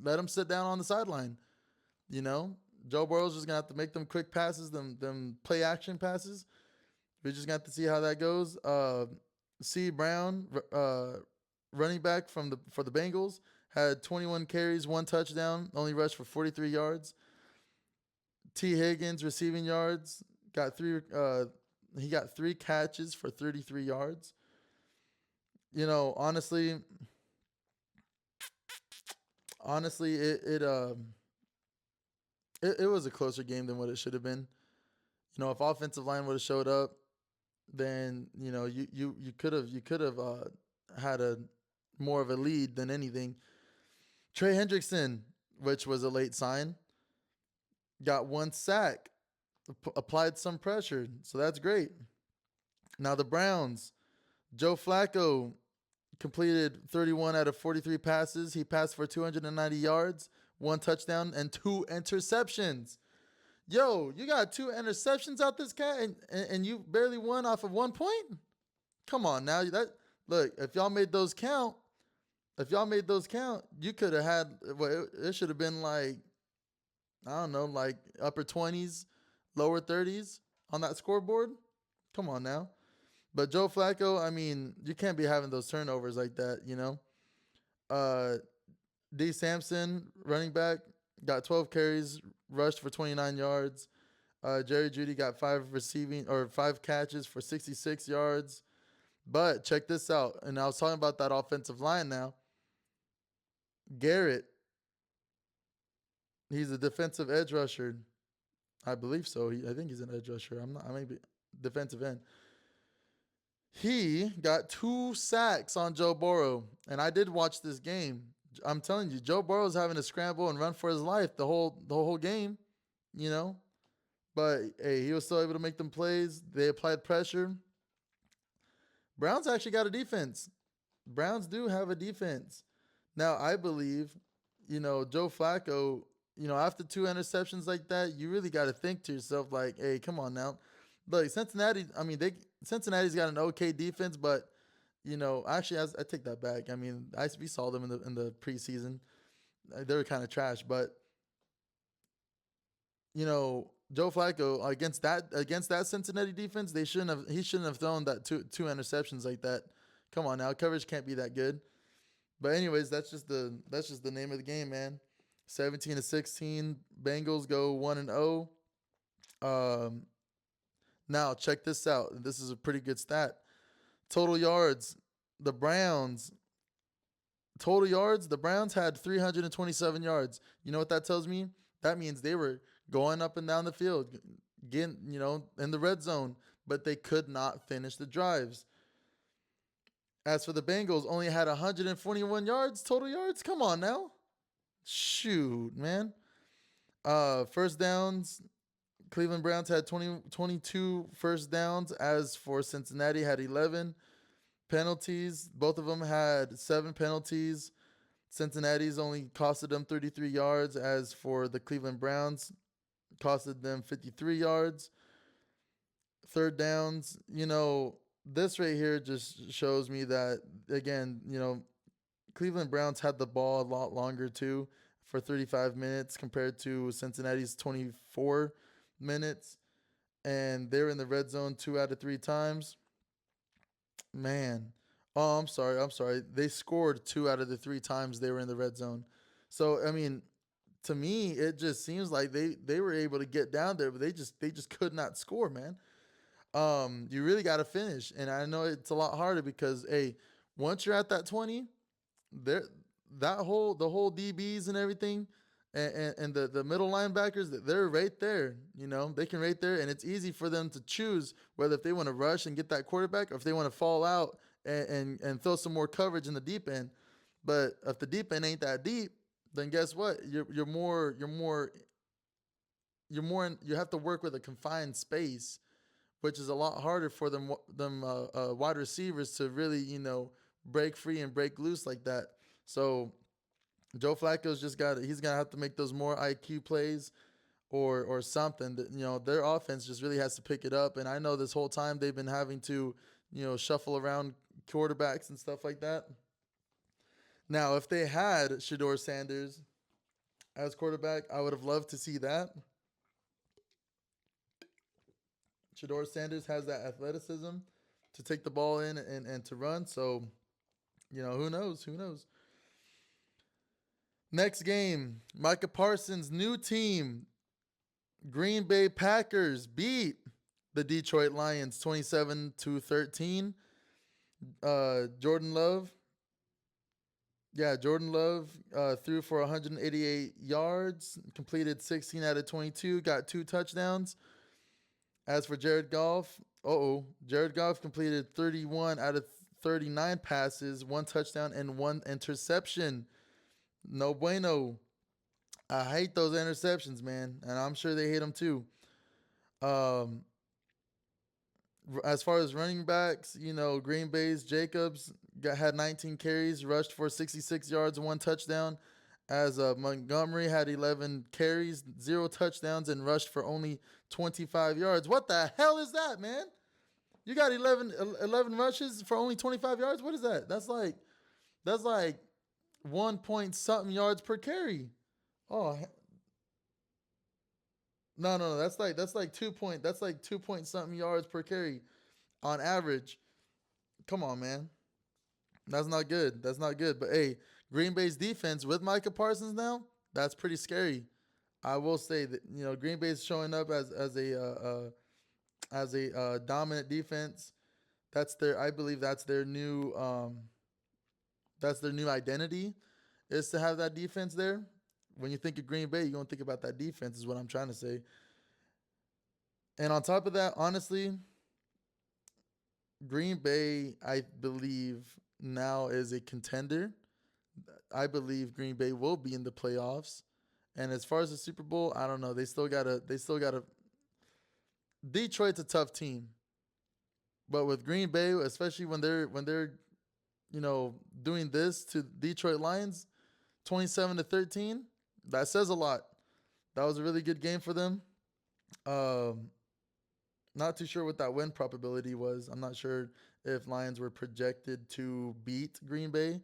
[SPEAKER 1] let them sit down on the sideline. You know, Joe Burrow's just gonna have to make them quick passes, them play action passes. We just got to see how that goes. C. Brown, running back for the Bengals, had 21 carries, one touchdown, only rushed for 43 yards. T. Higgins receiving yards got three. He got 3 catches for 33 yards. Honestly, it was a closer game than what it should have been. If offensive line would have showed up, then you could have had a more of a lead than anything. Trey Hendrickson, which was a late sign, got 1 sack, applied some pressure, so that's great. Now the Browns, Joe Flacco completed 31 out of 43 passes. He passed for 290 yards, 1 touchdown, and 2 interceptions. Yo, you got 2 interceptions out this cat, and you barely won off of 1 point? Come on now. Look, if y'all made those count, you could have had, well, it should have been like, I don't know, like upper 20s, lower 30s on that scoreboard. Come on now. But Joe Flacco, I mean, you can't be having those turnovers like that. Uh, D. Sampson, running back, got 12 carries, rushed for 29 yards. Jerry Jeudy got 5 catches for 66 yards. But check this out. And I was talking about that offensive line now. Garrett, he's a defensive edge rusher. I believe so. I think he's an edge rusher. I may be defensive end. He got 2 sacks on Joe Burrow. And I did watch this game. I'm telling you, Joe Burrow's having to scramble and run for his life the whole game, But hey, he was still able to make them plays. They applied pressure. Browns actually got a defense. Browns do have a defense. Now, I believe, Joe Flacco, after 2 interceptions like that, you really got to think to yourself like, hey, come on now. Look, Cincinnati's got an okay defense, but actually, I take that back. I mean, we saw them in the preseason. They were kind of trash, but Joe Flacco against that Cincinnati defense, he shouldn't have thrown that two interceptions like that. Come on now, coverage can't be that good. But anyways, that's just the name of the game, man. 17-16, Bengals go 1-0. Now check this out. This is a pretty good stat. Total yards, the Browns had 327 yards. You know what that tells me? That means they were going up and down the field, getting, in the red zone, but they could not finish the drives. As for the Bengals, only had 141 yards, total yards. Come on now. Shoot, man. First downs, Cleveland Browns had 22 first downs. As for Cincinnati, had 11. Penalties, both of them had 7 penalties. Cincinnati's only costed them 33 yards. As for the Cleveland Browns, costed them 53 yards. Third downs, this right here just shows me that, again, Cleveland Browns had the ball a lot longer too, for 35 minutes compared to Cincinnati's 24 minutes. And they're in the red zone 2 out of 3 times. Man. Oh, I'm sorry. They scored 2 out of the 3 times they were in the red zone. So, I mean, to me, it just seems like they were able to get down there, but they just could not score, man. You really got to finish. And I know it's a lot harder because, hey, once you're at that 20, the whole DBs and everything, and the middle linebackers, they're right there. They can right there, and it's easy for them to choose whether if they want to rush and get that quarterback or if they want to fall out and throw some more coverage in the deep end. But if the deep end ain't that deep, then guess what? You have to work with a confined space, which is a lot harder for them wide receivers to really, break free and break loose like that. So Joe Flacco's he's gonna have to make those more IQ plays or something. That, their offense just really has to pick it up. And I know this whole time they've been having to, shuffle around quarterbacks and stuff like that. Now, if they had Shedeur Sanders as quarterback, I would have loved to see that. Shedeur Sanders has that athleticism to take the ball in and to run. So, who knows? Who knows? Next game, Micah Parsons' new team Green Bay Packers beat the Detroit Lions 27-13. Jordan Love, yeah, Jordan Love threw for 188 yards, completed 16 out of 22, got 2 touchdowns. As for Jared Goff, Jared Goff completed 31 out of 39 passes, 1 touchdown, and 1 interception. No bueno. I hate those interceptions, man, and I'm sure they hate them too. Um, as far as running backs, Green Bay's Jacobs had 19 carries, rushed for 66 yards, 1 touchdown. As Montgomery had 11 carries, 0 touchdowns, and rushed for only 25 yards. What the hell is that, man? You got 11 rushes for only 25 yards? What is that? That's like 1 point something yards per carry. Oh, no. That's like 2 point something yards per carry on average. Come on, man. That's not good. That's not good. But hey, Green Bay's defense with Micah Parsons now, that's pretty scary. I will say that Green Bay's showing up as a dominant defense. I believe that's their new identity is to have that defense there. When you think of Green Bay, you're gonna think about that defense. Is what I'm trying to say. And on top of that, honestly, Green Bay, I believe now is a contender. I believe Green Bay will be in the playoffs. And as far as the Super Bowl, I don't know. They still gotta. Detroit's a tough team, but with Green Bay, especially when they're doing this to Detroit Lions, 27-13, that says a lot. That was a really good game for them. Um, Not too sure what that win probability was. I'm not sure if Lions were projected to beat Green Bay.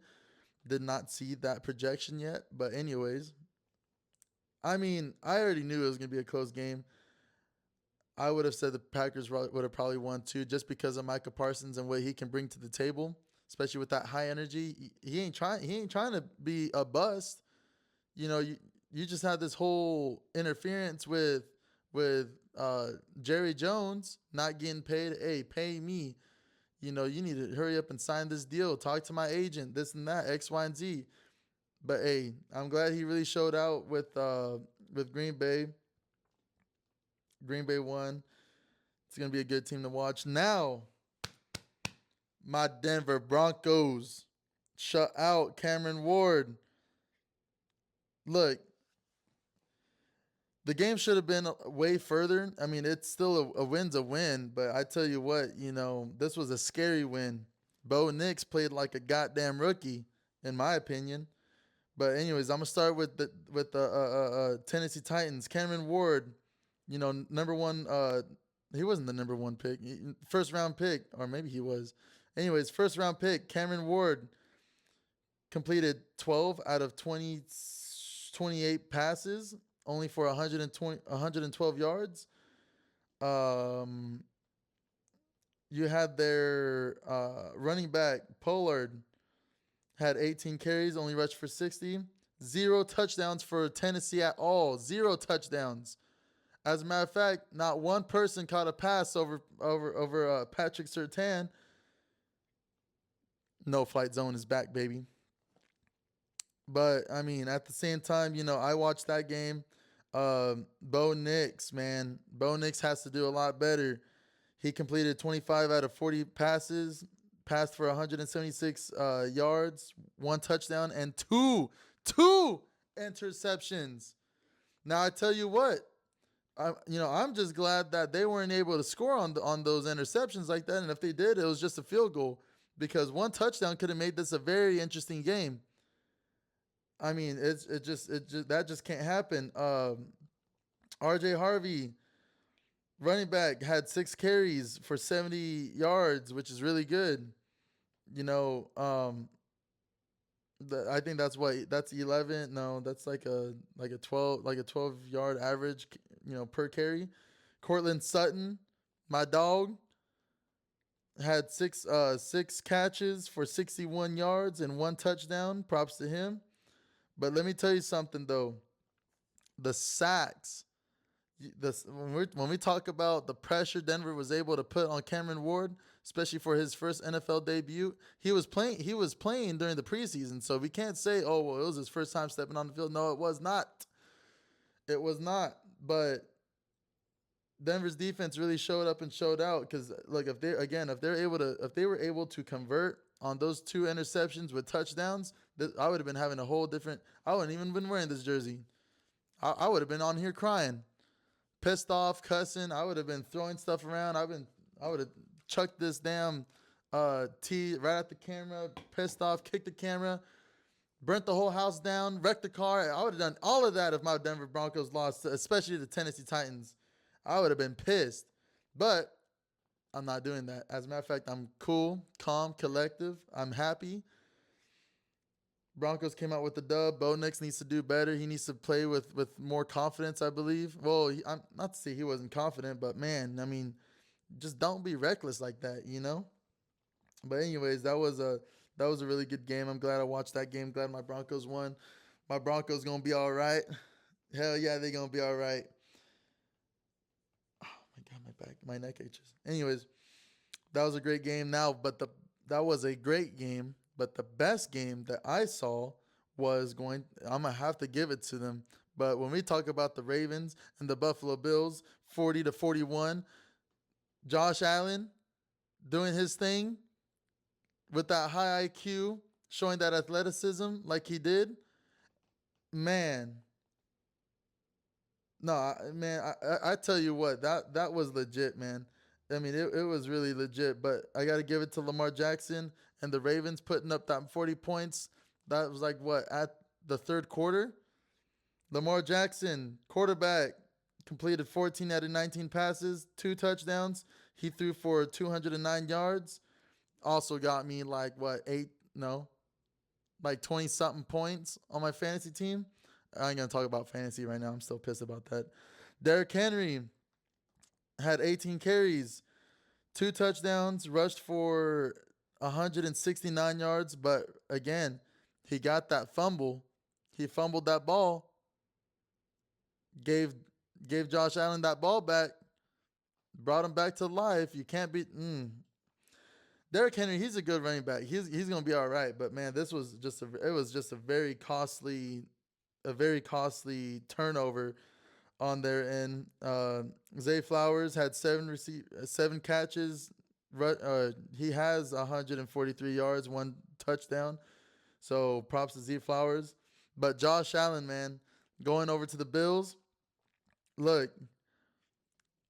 [SPEAKER 1] Did not see that projection yet. But anyways, I mean, I already knew it was gonna be a close game. I would have said the Packers would have probably won too, just because of Micah Parsons and what he can bring to the table, especially with that high energy. He ain't trying. He ain't trying to be a bust. You just had this whole interference with Jerry Jones not getting paid. Hey, pay me. You need to hurry up and sign this deal. Talk to my agent. This and that. X, Y, and Z. But hey, I'm glad he really showed out with Green Bay. Green Bay won. It's gonna be a good team to watch. Now, my Denver Broncos shut out Cameron Ward. Look, the game should have been way further. I mean, it's still a win's a win, but I tell you what, this was a scary win. Bo Nix played like a goddamn rookie, in my opinion. But anyways, I'm gonna start with the Tennessee Titans. Cameron Ward, number one. He wasn't the number one pick, first round pick, or maybe he was. Anyways, first round pick Cameron Ward completed 12 out of 28 passes, only for 112 yards. Um, you had their running back Pollard had 18 carries, only rushed for 60. 0 touchdowns for Tennessee at all. 0 touchdowns. As a matter of fact, not one person caught a pass over Patrick Surtain. No flight zone is back, baby. But I mean, at the same time, I watched that game. Bo Nix, man, Bo Nix has to do a lot better. He completed 25 out of 40 passes, passed for 176 yards, 1 touchdown, and two interceptions. Now I tell you what, I'm just glad that they weren't able to score on those interceptions like that. And if they did, it was just a field goal, because 1 touchdown could have made this a very interesting game. I mean, that just can't happen. RJ Harvey, running back, had 6 carries for 70 yards, which is really good. You know, I think that's 11. No, that's like a 12 yard average, per carry. Cortland Sutton, my dog, had six catches for 61 yards and 1 touchdown. Props to him. But let me tell you something though. The sacks. This when we talk about the pressure Denver was able to put on Cameron Ward, especially for his first NFL debut, he was playing during the preseason, so we can't say, oh well, it was his first time stepping on the field. No, it was not. It was not. But Denver's defense really showed up and showed out because like if they were able to convert on those two interceptions with touchdowns, I would have been having a whole different. I wouldn't even been wearing this jersey. I would have been on here crying, pissed off, cussing. I would have been throwing stuff around. I would have chucked this damn tee right at the camera, pissed off, kicked the camera, burnt the whole house down, wrecked the car. I would have done all of that if my Denver Broncos lost, especially the Tennessee Titans. I would have been pissed. But I'm not doing that. As a matter of fact, I'm cool, calm, collective. I'm happy. Broncos came out with the dub. Bo Nix needs to do better. He needs to play with more confidence, I believe. Well, I'm not to say he wasn't confident, but man, I mean, just don't be reckless like that, you know? But anyways, that was a really good game. I'm glad I watched that game. Glad my Broncos won. My Broncos gonna be all right. Hell yeah, they gonna be all right. Oh my god, my neck itches. Anyways, that was a great game. That was a great game. But the best game that I saw was going. I'm gonna have to give it to them. But when we talk about the Ravens and the Buffalo Bills, 40-41, Josh Allen doing his thing with that high IQ, showing that athleticism like he did. Man, no, I tell you what, that was legit, man. I mean, it was really legit. But I got to give it to Lamar Jackson and the Ravens putting up that 40 points. That was like what at the third quarter. Lamar Jackson, quarterback, completed 14 out of 19 passes, 2 touchdowns. He threw for 209 yards. Also got me like what eight? No, like 20 something points on my fantasy team. I ain't gonna talk about fantasy right now. I'm still pissed about that. Derrick Henry had 18 carries, 2 touchdowns, rushed for 169 yards. But again, he got that fumble. He fumbled that ball, gave gave Josh Allen that ball back, brought him back to life. You can't beat Derrick Henry. He's a good running back. He's gonna be all right. But man, this was just it was just a very costly turnover on their end. Zay Flowers had seven catches. He has 143 yards, 1 touchdown. So props to Z Flowers. But Josh Allen, man, going over to the Bills. Look,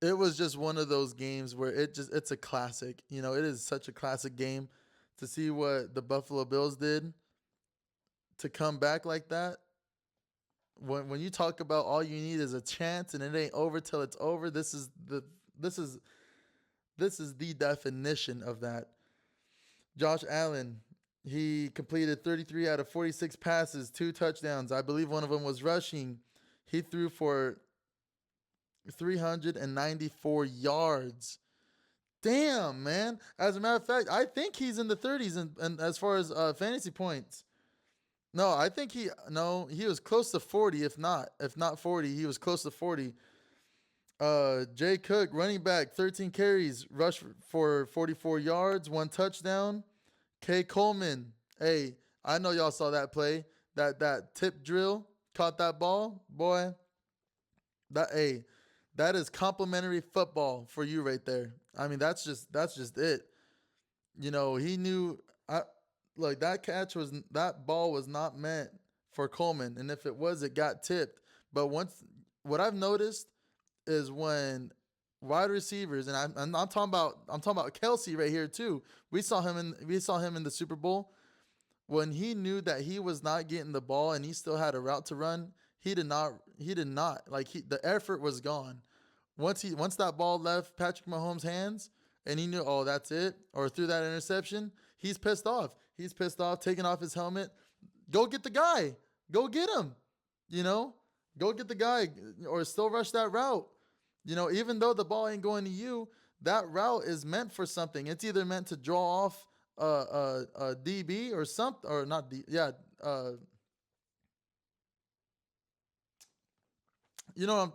[SPEAKER 1] it was just one of those games where it's a classic. You know, it is such a classic game to see what the Buffalo Bills did to come back like that. When you talk about all you need is a chance and it ain't over till it's over, this is this is the definition of that. Josh Allen, he completed 33 out of 46 passes, 2 touchdowns. I believe one of them was rushing. He threw for 394 yards. Damn, man. As a matter of fact, I think he's in the 30s and as far as fantasy points. No, I think he was close to 40 if not 40, he was close to 40. Jay Cook, running back, 13 carries, rushed for 44 yards, 1 touchdown. K Coleman, hey, I know y'all saw that play. That tip drill, caught that ball, boy. Hey, that is complimentary football for you right there. I mean, that's just it. You know, he knew I like that ball was not meant for Coleman, and if it was, it got tipped. But once what I've noticed is when wide receivers, and I'm talking about Kelsey right here too. We saw him in the Super Bowl when he knew that he was not getting the ball and he still had a route to run. He did not like the effort was gone. Once that ball left Patrick Mahomes' hands and he knew, oh, that's it, or threw that interception, he's pissed off. He's pissed off, taking off his helmet. Go get the guy. Go get him. You know, go get the guy or still rush that route. You know, even though the ball ain't going to you, that route is meant for something. It's either meant to draw off a DB or something, or not D, yeah, you know,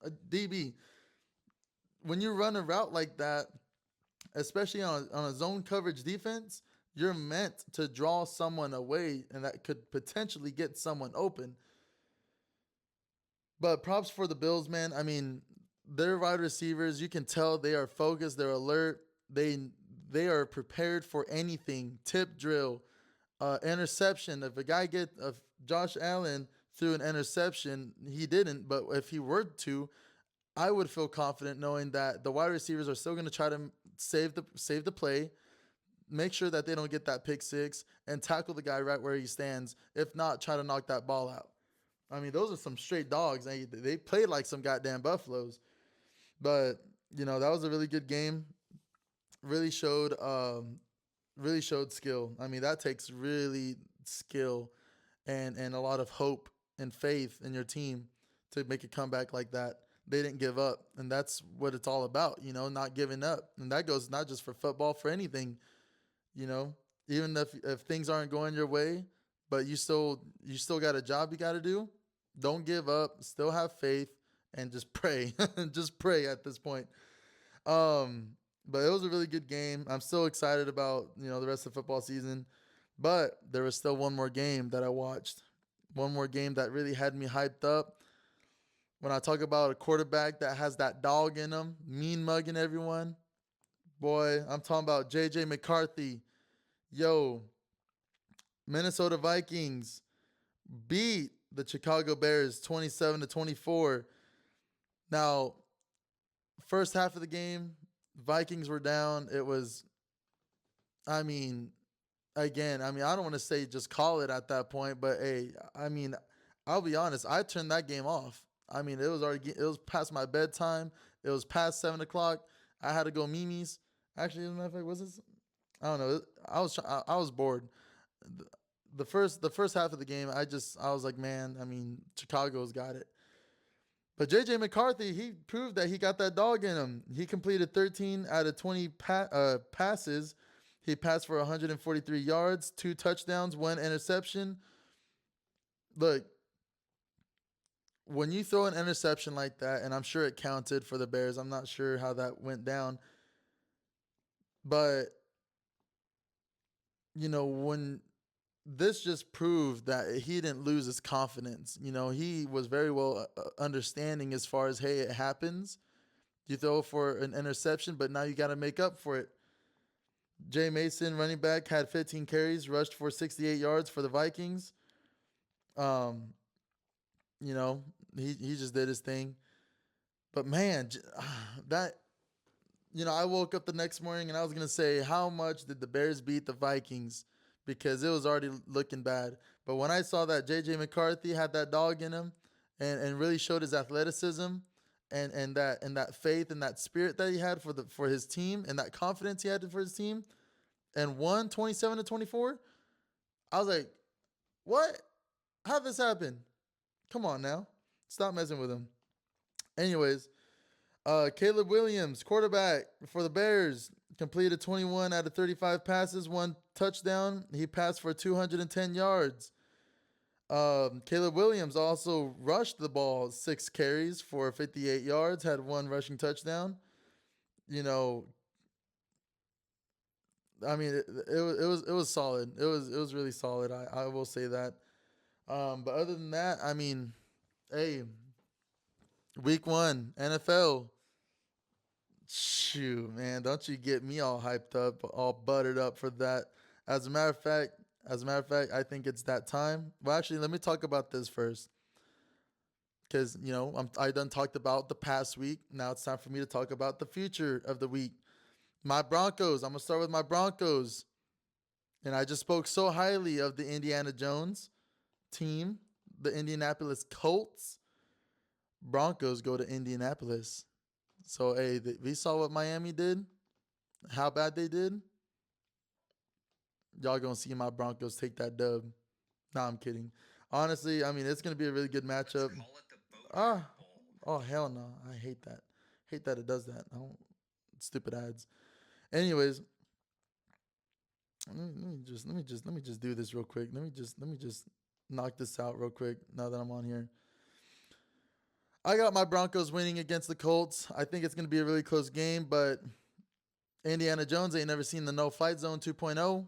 [SPEAKER 1] a DB. When you run a route like that, especially on a zone coverage defense, you're meant to draw someone away, and that could potentially get someone open. But props for the Bills, man. I mean, their wide receivers, you can tell they are focused, they're alert, they are prepared for anything. Tip drill, interception. If Josh Allen threw an interception, he didn't, but if he were to, I would feel confident knowing that the wide receivers are still going to try to save the play, make sure that they don't get that pick six, and tackle the guy right where he stands. If not, try to knock that ball out. I mean, those are some straight dogs. They played like some goddamn buffaloes. But that was a really good game. Really showed really showed skill. I mean, that takes really skill and a lot of hope and faith in your team to make a comeback like that. They didn't give up, and that's what it's all about. Not giving up, and that goes not just for football, for anything. You know, even if things aren't going your way, but you still got a job you got to do. Don't give up. Still have faith and just pray. Just pray at this point. Um, but it was a really good game. I'm still excited about the rest of the football season. But there was still one more game that I watched. One more game that really had me hyped up. When I talk about a quarterback that has that dog in him, mean mugging everyone, boy, I'm talking about J.J. McCarthy. Yo, Minnesota Vikings beat the Chicago Bears 27-24. Now, first half of the game, Vikings were down. It was, I mean, again, I don't want to say just call it at that point, but hey, I'll be honest. I turned that game off. It was past my bedtime. It was past 7 o'clock. I had to go Mimi's. Actually, as a matter of fact, was this? I don't know. I was bored. The first half of the game, I was like, man, Chicago's got it. But JJ McCarthy, he proved that he got that dog in him. He completed 13 out of 20 passes. He passed for 143 yards, 2 touchdowns, 1 interception. Look, when you throw an interception like that, and I'm sure it counted for the Bears, I'm not sure how that went down, but when this just proved that he didn't lose his confidence. He was very well understanding as far as, hey, it happens. You throw for an interception, but now you got to make up for it. Jay Mason, running back, had 15 carries, rushed for 68 yards for the Vikings. Um, you know, he just did his thing. But man, that I woke up the next morning and I was gonna say, how much did the Bears beat the Vikings? Because it was already looking bad. But when I saw that JJ McCarthy had that dog in him and really showed his athleticism and that faith and that spirit that he had for his team and that confidence he had for his team and won 27-24, I was like, what? How'd this happen? Come on now. Stop messing with him. Anyways, Caleb Williams, quarterback for the Bears, completed 21 out of 35 passes, 1 touchdown. He passed for 210 yards. Caleb Williams also rushed the ball 6 carries for 58 yards, had 1 rushing touchdown. You know, it was solid. It was really solid. I will say that. But other than that, hey, week 1 NFL. Shoot, man, don't you get me all hyped up, all buttered up for that. As a matter of fact, I think it's that time. Well, actually, let me talk about this first, because I done talked about the past week. Now it's time for me to talk about the future of the week. My Broncos. I'm gonna start with my Broncos, and I just spoke so highly of the Indiana Jones team, the Indianapolis Colts. Broncos go to Indianapolis. So, hey, we saw what Miami did, how bad they did. Y'all gonna see my Broncos take that dub. Nah, I'm kidding. Honestly, it's gonna be a really good matchup. Ah, oh hell no, I hate that. Hate that it does that. I don't stupid ads. Anyways, let me just do this real quick. Let me just knock this out real quick. Now that I'm on here, I got my Broncos winning against the Colts. I think it's going to be a really close game, but Indiana Jones ain't never seen the no fight zone 2.0.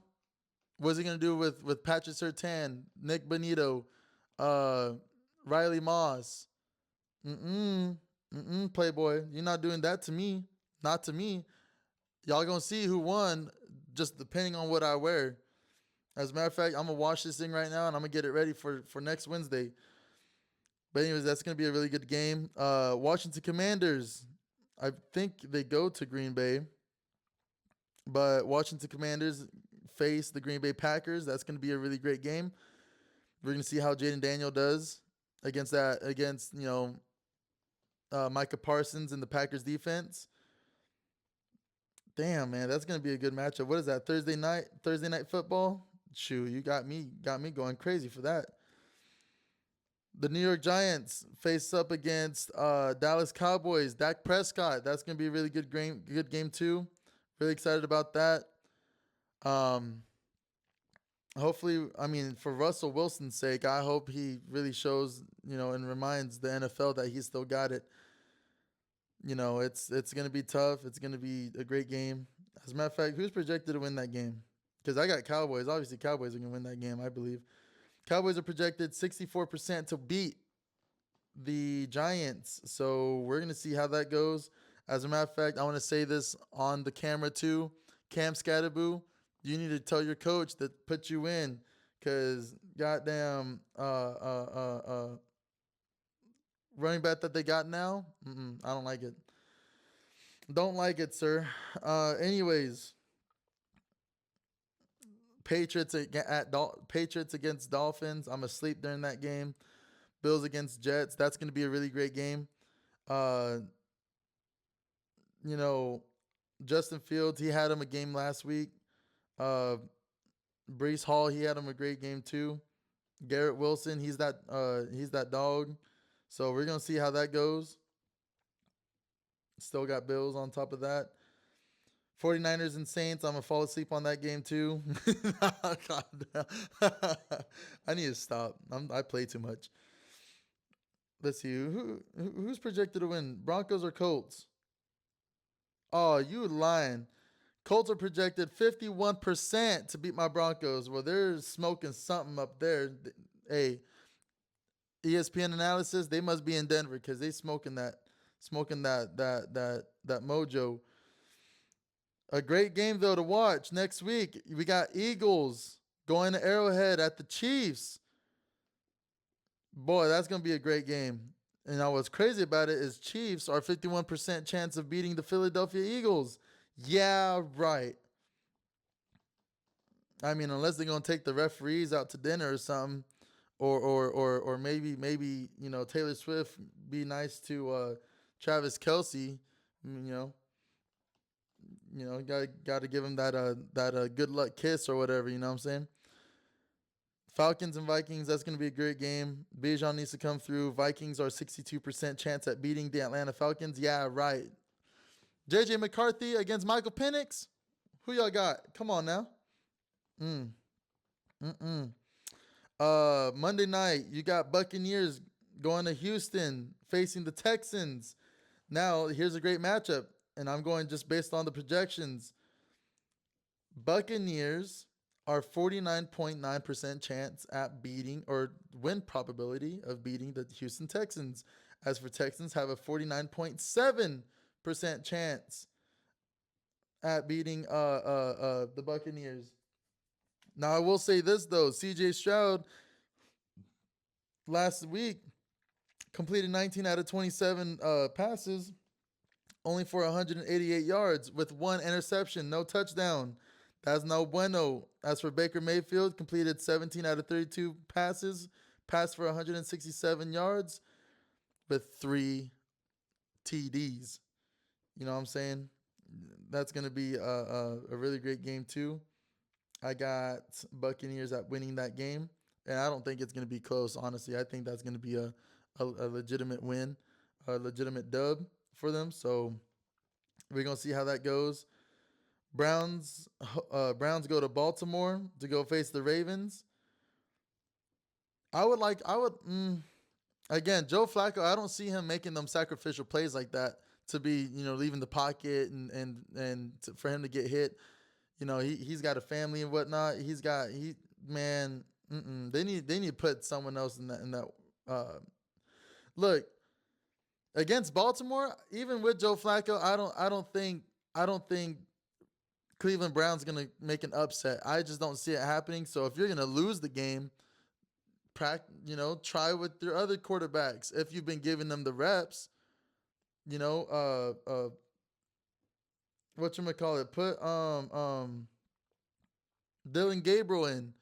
[SPEAKER 1] What's he going to do with Patrick Surtain, Nick Bonito, uh, Riley Moss? Mm-mm. Mm-mm, Playboy. You're not doing that to me. Not to me. Y'all going to see who won just depending on what I wear. As a matter of fact, I'm going to watch this thing right now and I'm going to get it ready for next Wednesday. But anyways, that's going to be a really good game. Washington Commanders. I think they go to Green Bay. But Washington Commanders face the Green Bay Packers. That's going to be a really great game. We're going to see how Jaden Daniel does against Micah Parsons and the Packers defense. Damn, man, that's going to be a good matchup. What is that? Thursday night football? Shoot, you got me going crazy for that. The New York Giants face up against Dallas Cowboys. Dak Prescott. That's going to be a really good game too. Really excited about that. Um, Hopefully, I mean, for Russell Wilson's sake, I hope he really shows, and reminds the NFL that he's still got it. It's gonna be tough. It's gonna be a great game. As a matter of fact, who's projected to win that game? Because I got Cowboys. Obviously, Cowboys are gonna win that game. I believe Cowboys are projected 64% to beat the Giants. So we're gonna see how that goes. As a matter of fact, I want to say this on the camera too. Cam Scatterboo, you need to tell your coach that put you in, cause goddamn running back that they got now, I don't like it. Don't like it, sir. Anyways, Patriots against Dolphins. I'm asleep during that game. Bills against Jets. That's going to be a really great game. Uh, you know, Justin Fields, he had him a game last week. Uh, Brees Hall, he had him a great game too. Garrett Wilson, he's that dog. So we're gonna see how that goes. Still got Bills on top of that. 49ers and Saints, I'm gonna fall asleep on that game too. God, I need to stop. I play too much. Let's see who's projected to win, Broncos or Colts. Oh, you lying. Colts are projected 51% to beat my Broncos. Well, they're smoking something up there. Hey, ESPN analysis, they must be in Denver because they smoking that mojo. A great game though to watch next week. We got Eagles going to Arrowhead at the Chiefs. Boy, that's gonna be a great game. And now what's crazy about it is Chiefs are 51% chance of beating the Philadelphia Eagles. Yeah, right. I mean, unless they're gonna take the referees out to dinner or something, or maybe Taylor Swift be nice to Travis Kelsey. You know, got to give him that good luck kiss or whatever. You know what I'm saying? Falcons and Vikings. That's gonna be a great game. Bijan needs to come through. Vikings are 62% chance at beating the Atlanta Falcons. Yeah, right. JJ McCarthy against Michael Penix. Who y'all got? Come on now. Mm. Mm-mm. Monday night, you got Buccaneers going to Houston facing the Texans. Now, here's a great matchup, and I'm going just based on the projections. Buccaneers are 49.9% chance at beating, or win probability of beating, the Houston Texans. As for Texans, have a 49.7% chance at beating the Buccaneers. Now, I will say this though, CJ Stroud last week completed 19 out of 27 passes, only for 188 yards with one interception, no touchdown. That's no bueno. As for Baker Mayfield, completed 17 out of 32 passes, passed for 167 yards with three TDs. You know what I'm saying? That's going to be a really great game, too. I got Buccaneers at winning that game, and I don't think it's going to be close, honestly. I think that's going to be a legitimate win, a legitimate dub for them. So we're going to see how that goes. Browns go to Baltimore to go face the Ravens. I would like I would again, Joe Flacco, I don't see him making them sacrificial plays like that to be, leaving the pocket and for him to get hit. He's got a family and whatnot. Man. They need to put someone else in that. Uh, Look, against Baltimore, even with Joe Flacco, I don't think Cleveland Browns gonna make an upset. I just don't see it happening. So if you're gonna lose the game, try with your other quarterbacks. If you've been giving them the reps, you know, what you call it? Put Dylan Gabriel in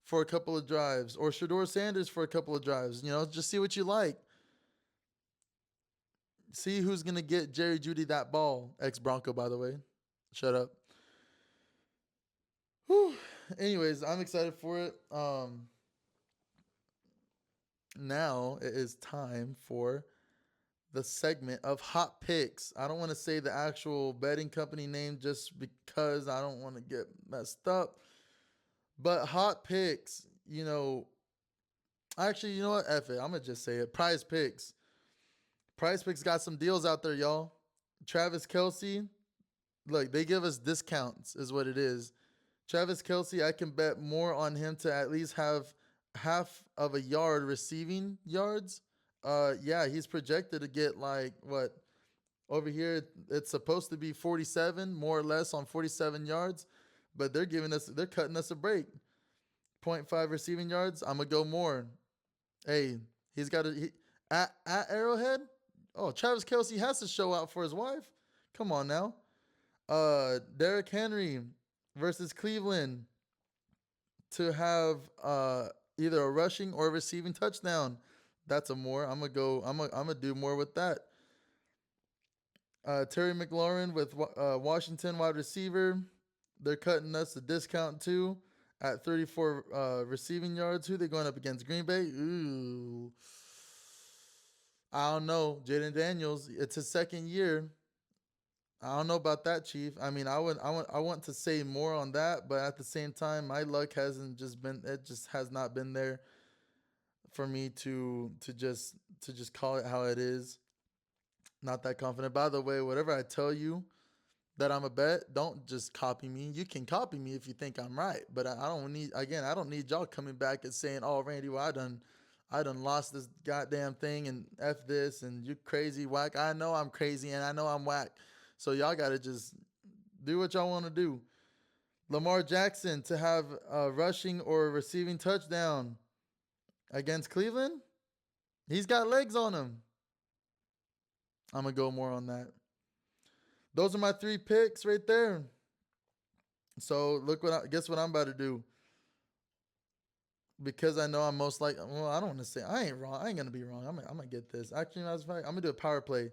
[SPEAKER 1] for a couple of drives, or Shador Sanders for a couple of drives. Just see what you like. See who's gonna get Jerry Judy that ball. Ex Bronco, by the way. Shut up. Whew. Anyways, I'm excited for it. Now it is time for the segment of hot picks. I don't want to say the actual betting company name just because I don't want to get messed up. But hot picks, actually, you know what? F it. I'm going to just say it. Prize picks. Prize picks got some deals out there, y'all. Travis Kelsey, look, they give us discounts, is what it is. Travis Kelsey, I can bet more on him to at least have half of a yard receiving yards. Yeah, he's projected to get like what over here. It's supposed to be 47, more or less, on 47 yards, but they're cutting us a break. Point 0.5 receiving yards. I'm gonna go more. Hey, he's got at Arrowhead. Oh, Travis Kelsey has to show out for his wife. Come on now. Derrick Henry versus Cleveland to have either a rushing or a receiving touchdown. That's a more. I'm gonna go. I'm gonna do more with that. Terry McLaurin with Washington wide receiver. They're cutting us a discount too at 34 receiving yards. Who they going up against? Green Bay. Ooh, I don't know. Jaden Daniels. It's his second year. I don't know about that, Chief. I mean, I want to say more on that, but at the same time, my luck hasn't just been. It just has not been there for me to just call it how it is. Not that confident. By the way, whatever I tell you that I'm a bet, don't just copy me. You can copy me if you think I'm right, but I don't need y'all coming back and saying, "Oh, Randy, well, I done lost this goddamn thing and f this and you crazy whack." I know I'm crazy and I know I'm whack, so y'all gotta just do what y'all want to do. Lamar Jackson to have a rushing or receiving touchdown against Cleveland. He's got legs on him. I'm gonna go more on that. Those are my three picks right there. So guess what I'm about to do, because I know I'm most like. Well, I don't want to say I ain't wrong. I ain't gonna be wrong. I'm gonna get this. Actually, as a fact, I'm gonna do a power play.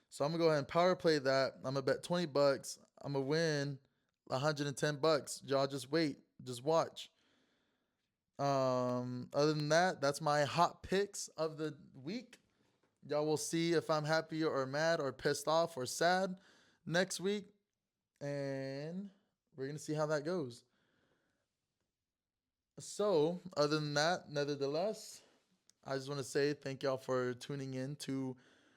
[SPEAKER 1] So I'm gonna go ahead and power play that. I'm gonna bet $20. I'm gonna win $110. Y'all just wait. Just watch. Other than that, that's my hot picks of the week. Y'all will see if I'm happy or mad or pissed off or sad next week, and we're gonna see how that goes. So, other than that, nevertheless, I just want to say thank y'all for tuning in to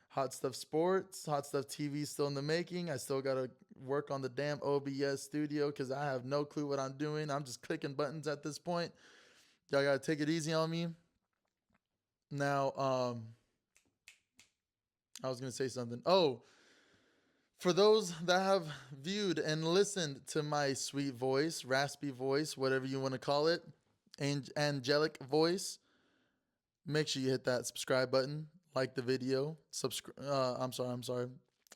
[SPEAKER 1] Hot Stuff Sports. Hot Stuff TV is still in the making. I still got to work on the damn OBS studio because I have no clue what I'm doing. I'm just clicking buttons at this point. Y'all got to take it easy on me. Now, I was going to say something. Oh, for those that have viewed and listened to my sweet voice, raspy voice, whatever you want to call it, angelic voice, make sure you hit that subscribe button, like the video, I'm sorry.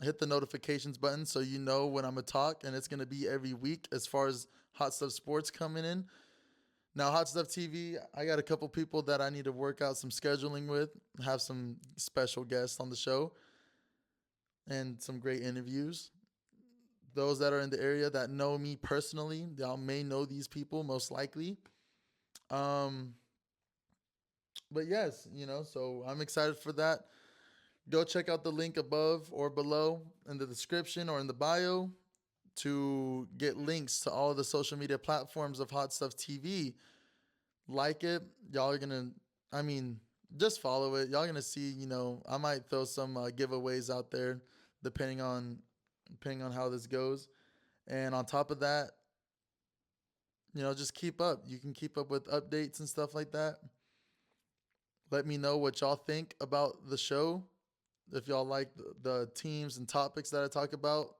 [SPEAKER 1] Hit the notifications button so you know when I'm gonna talk, and it's gonna be every week as far as Hot Stuff Sports coming in. Now, Hot Stuff TV, I got a couple people that I need to work out some scheduling with, have some special guests on the show, and some great interviews. Those that are in the area that know me personally, y'all may know these people most likely. Um, but yes, so I'm excited for that. Go check out the link above or below in the description or in the bio to get links to all the social media platforms of Hot Stuff TV. Like it. Y'all are going to, I mean, just follow it. Y'all gonna see. I might throw some giveaways out there, depending on how this goes. And on top of that, just keep up. You can keep up with updates and stuff like that. Let me know what y'all think about the show. If y'all like the teams and topics that I talk about,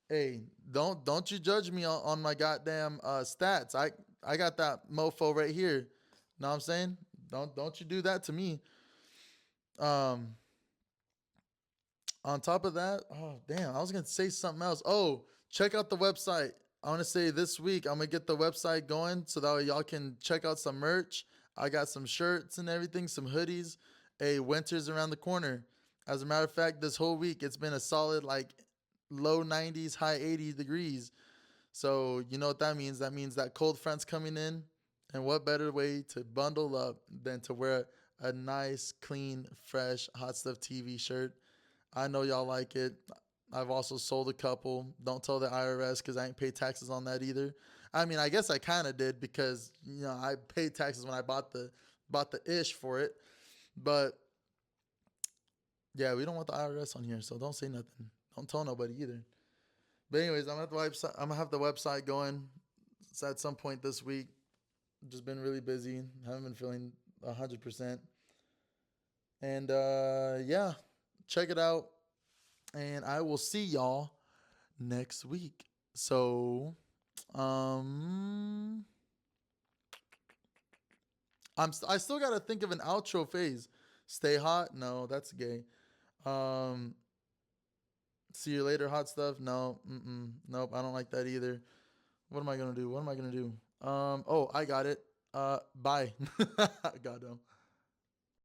[SPEAKER 1] hey, don't you judge me on my goddamn stats. I got that mofo right here. Know what I'm saying? Don't you do that to me. Um, on top of that, oh damn, I was gonna say something else. Oh, check out the website. I want to say this week I'm gonna get the website going so that way y'all can check out some merch. I got some shirts and everything, some hoodies. Hey, winter's around the corner. As a matter of fact, this whole week it's been a solid like low 90s, high 80 degrees. So you know what that means? That means that cold front's coming in, and what better way to bundle up than to wear a nice, clean, fresh Hot Stuff TV shirt? I know y'all like it. I've also sold a couple. Don't tell the IRS because I ain't paid taxes on that either. I mean, I guess I kind of did because I paid taxes when I bought the ish for it. But yeah, we don't want the IRS on here, so don't say nothing. Don't tell nobody either. But anyways, I'm gonna have the website going. It's at some point this week. Just been really busy. Haven't been feeling 100%. And yeah, check it out. And I will see y'all next week. So, um, I still gotta think of an outro phase. Stay hot? No, that's gay. Um, see you later, hot stuff. No, nope, I don't like that either. What am I gonna do? What am I gonna do? Oh, I got it. Bye. Goddamn.